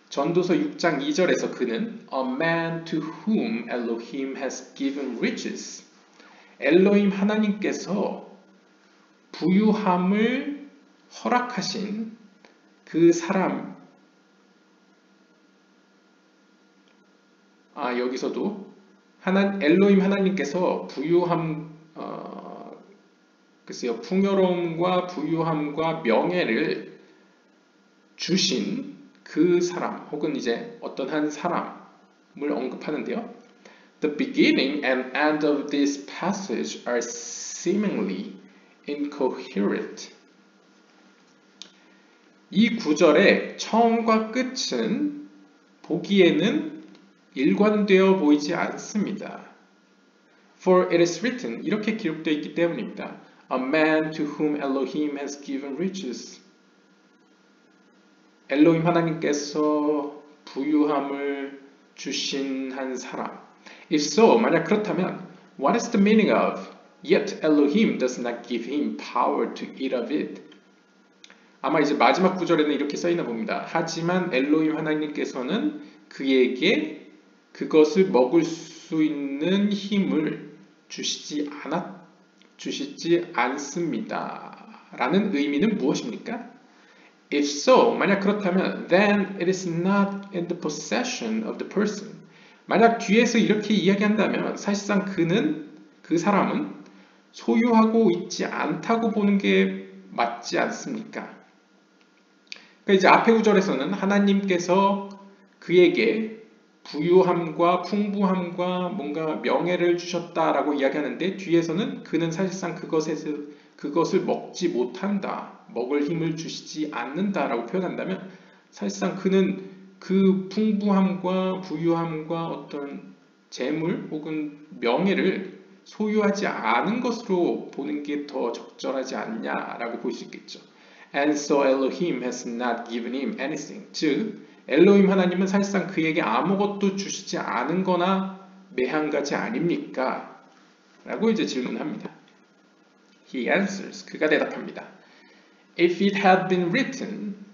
전도서 6장 2절에서 그는 A man to whom Elohim has given riches. 엘로힘 하나님께서 부유함을 허락하신 그 사람. 여기서도 엘로힘 하나님께서 부유함, 글쎄요, 풍요로움과 부유함과 명예를 주신 그 사람, 혹은 이제 어떤 한 사람을 언급하는데요. The beginning and end of this passage are seemingly incoherent. 이 구절의 처음과 끝은 보기에는 일관되어 보이지 않습니다. For it is written, 이렇게 기록되어 있기 때문입니다. A man to whom Elohim has given riches. 엘로힘 하나님께서 부유함을 주신 한 사람. If so, 만약 그렇다면 What is the meaning of Yet Elohim does not give him power to eat of it? 아마 이제 마지막 구절에는 이렇게 써있나 봅니다. 하지만 엘로힘 하나님께서는 그에게 그것을 먹을 수 있는 힘을 주시지 않습니다. 라는 의미는 무엇입니까? If so, 만약 그렇다면 then it is not in the possession of the person. 만약 뒤에서 이렇게 이야기한다면 사실상 그 사람은 소유하고 있지 않다고 보는 게 맞지 않습니까? 그러니까 이제 앞의 구절에서는 하나님께서 그에게 부유함과 풍부함과 뭔가 명예를 주셨다라고 이야기하는데 뒤에서는 그는 사실상 그것을 먹지 못한다, 먹을 힘을 주시지 않는다라고 표현한다면 사실상 그는 그 풍부함과 부유함과 어떤 재물 혹은 명예를 소유하지 않은 것으로 보는 게 더 적절하지 않냐라고 볼 수 있겠죠. And so Elohim has not given him anything. 즉 엘로힘 하나님은 사실상 그에게 아무것도 주시지 않은 거나 매한가지 아닙니까? 라고 이제 질문합니다. He answers. 그가 대답합니다. If it had been written,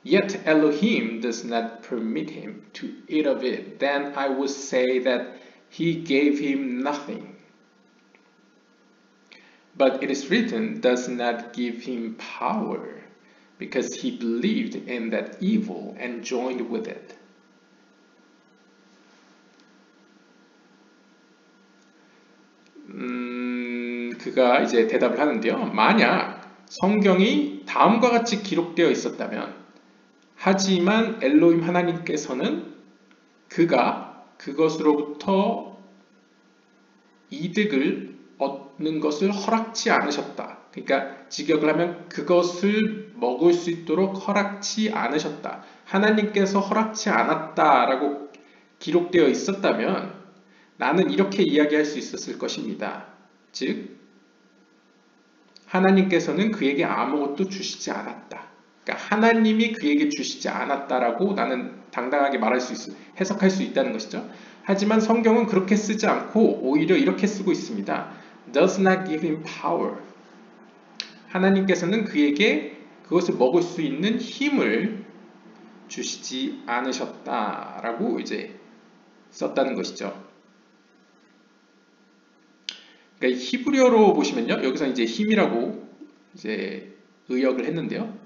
Yet Elohim does not permit him to eat of it, then I would say that he gave him nothing. But it is written, does not give him power. Because he believed in that evil and joined with it. 그가 이제 대답을 하는데요. 만약 성경이 다음과 같이 기록되어 있었다면, 하지만 엘로힘 하나님께서는 그가 그것으로부터 이득을 얻는 것을 허락치 않으셨다. 그러니까 직역을 하면 그것을 먹을 수 있도록 허락치 않으셨다. 하나님께서 허락치 않았다라고 기록되어 있었다면 나는 이렇게 이야기할 수 있었을 것입니다. 즉 하나님께서는 그에게 아무것도 주시지 않았다. 그러니까 하나님이 그에게 주시지 않았다라고 나는 당당하게 해석할 수 있다는 것이죠. 하지만 성경은 그렇게 쓰지 않고 오히려 이렇게 쓰고 있습니다. Does not give him power. 하나님께서는 그에게 그것을 먹을 수 있는 힘을 주시지 않으셨다라고 이제 썼다는 것이죠. 그러니까 그러니까 히브리어로 보시면요. 여기서 이제 힘이라고 이제 의역을 했는데요.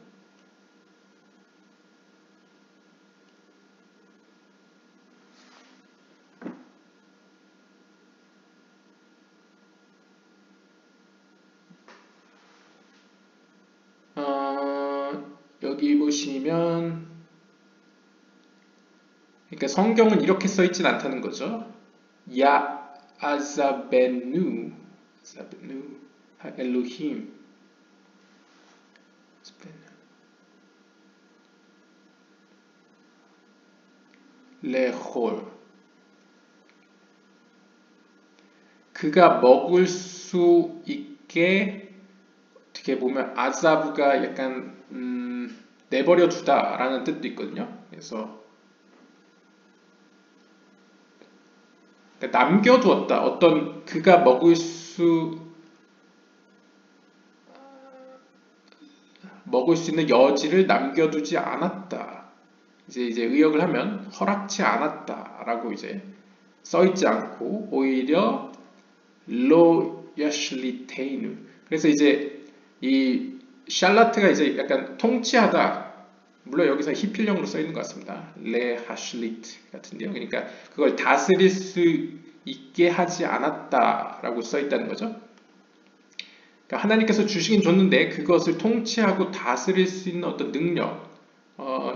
여기 보시면 그러니까 성경은 이렇게 써 있진 않다는 거죠. 야 아자베누 엘로힘 레홀 그가 먹을 수 있게 어떻게 보면 아자브가 약간 내버려 두다라는 뜻도 있거든요. 그래서 그러니까 남겨두었다. 어떤 그가 먹을 수 있는 여지를 남겨두지 않았다. 이제 의역을 하면 허락치 않았다라고 이제 써 있지 않고 오히려 로 야슐리테이누. 그래서 이제 이 샬라트가 이제 약간 통치하다. 물론 여기서 히필형으로 써 있는 것 같습니다. 레 하슐리트 같은데요. 그러니까 그걸 다스릴 수 있게 하지 않았다라고 써 있다는 거죠. 그러니까 하나님께서 주시긴 줬는데 그것을 통치하고 다스릴 수 있는 어떤 능력,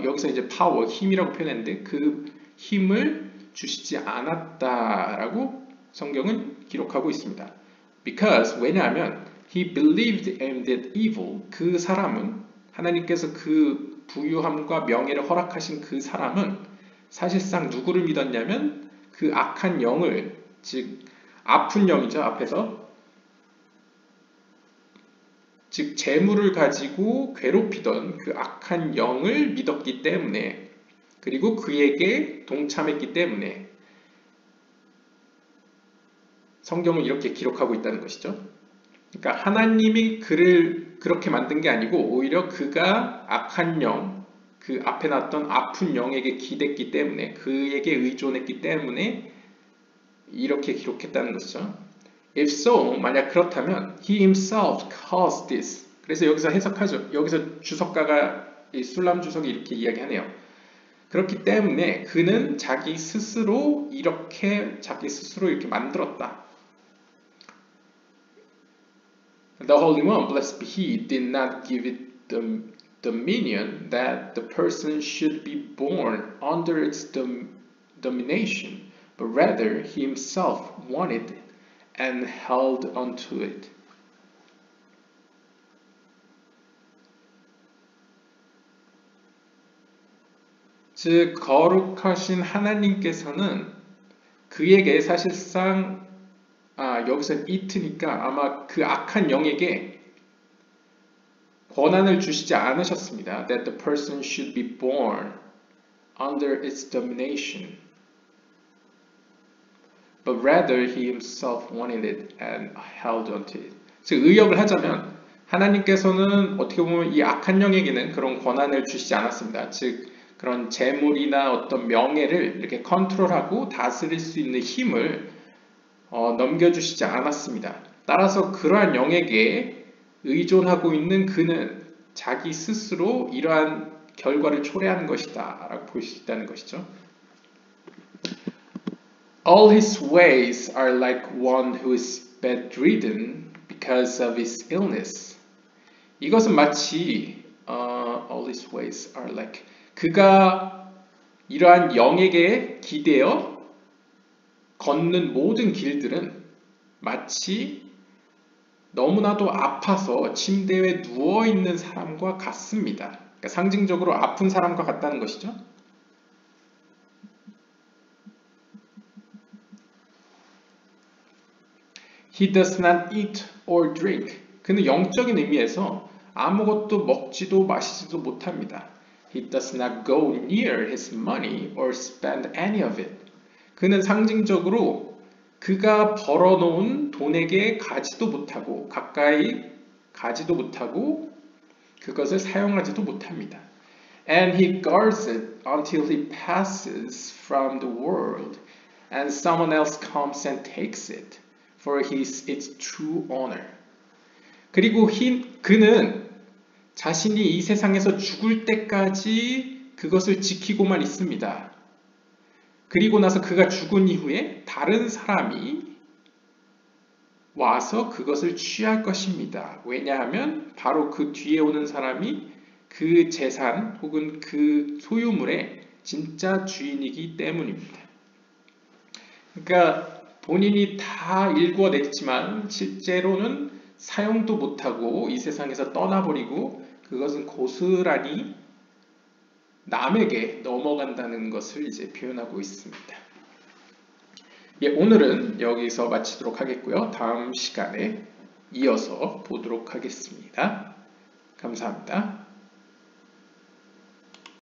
여기서 이제 파워, 힘이라고 표현했는데 그 힘을 주시지 않았다라고 성경은 기록하고 있습니다. Because 왜냐하면 he believed and did evil. 그 사람은 하나님께서 그 부유함과 명예를 허락하신 그 사람은 사실상 누구를 믿었냐면 그 악한 영을, 즉 아픈 영이죠. 앞에서 즉 재물을 가지고 괴롭히던 그 악한 영을 믿었기 때문에 그리고 그에게 동참했기 때문에 성경은 이렇게 기록하고 있다는 것이죠. 그러니까 하나님이 그를 그렇게 만든 게 아니고 오히려 그가 악한 영, 그 앞에 났던 아픈 영에게 기댔기 때문에 그에게 의존했기 때문에 이렇게 기록했다는 것이죠. If so, 만약 그렇다면 he himself caused this. 그래서 여기서 해석하죠. 여기서 주석가가 이 술람 주석이 이렇게 이야기하네요. 그렇기 때문에 그는 자기 스스로 이렇게 만들었다. The Holy One, blessed be He, did not give it the dominion that the person should be born under its domination, but rather He Himself wanted it and held onto it. 즉 거룩하신 하나님께서는 그에게 사실상 여기서 it니까 아마 그 악한 영에게 권한을 주시지 않으셨습니다. That the person should be born under its domination. But rather he himself wanted it and held onto it. 즉 의역을 하자면 하나님께서는 어떻게 보면 이 악한 영에게는 그런 권한을 주시지 않았습니다. 즉 그런 재물이나 어떤 명예를 이렇게 컨트롤하고 다스릴 수 있는 힘을 넘겨주시지 않았습니다. 따라서 그러한 영에게 의존하고 있는 그는 자기 스스로 이러한 결과를 초래하는 것이다 라고 볼 수 있다는 것이죠. All his ways are like one who is bedridden because of his illness. 이것은 마치 all his ways are like 그가 이러한 영에게 기대어 걷는 모든 길들은 마치 너무나도 아파서 침대에 누워있는 사람과 같습니다. 그러니까 상징적으로 아픈 사람과 같다는 것이죠. He does not eat or drink. 그는 영적인 의미에서 아무것도 먹지도 마시지도 못합니다. He does not go near his money or spend any of it. 그는 상징적으로 그가 벌어놓은 돈에게 가지도 못하고 가까이 가지도 못하고 그것을 사용하지도 못합니다. And he guards it until he passes from the world and someone else comes and takes it for its true owner. 그리고 그는 자신이 이 세상에서 죽을 때까지 그것을 지키고만 있습니다. 그리고 나서 그가 죽은 이후에 다른 사람이 와서 그것을 취할 것입니다. 왜냐하면 바로 그 뒤에 오는 사람이 그 재산 혹은 그 소유물의 진짜 주인이기 때문입니다. 그러니까 본인이 다 일궈냈지만 실제로는 사용도 못하고 이 세상에서 떠나버리고 그것은 고스란히 남에게 넘어간다는 것을 이제 표현하고 있습니다. 예, 오늘은 여기서 마치도록 하겠고요. 다음 시간에 이어서 보도록 하겠습니다. 감사합니다.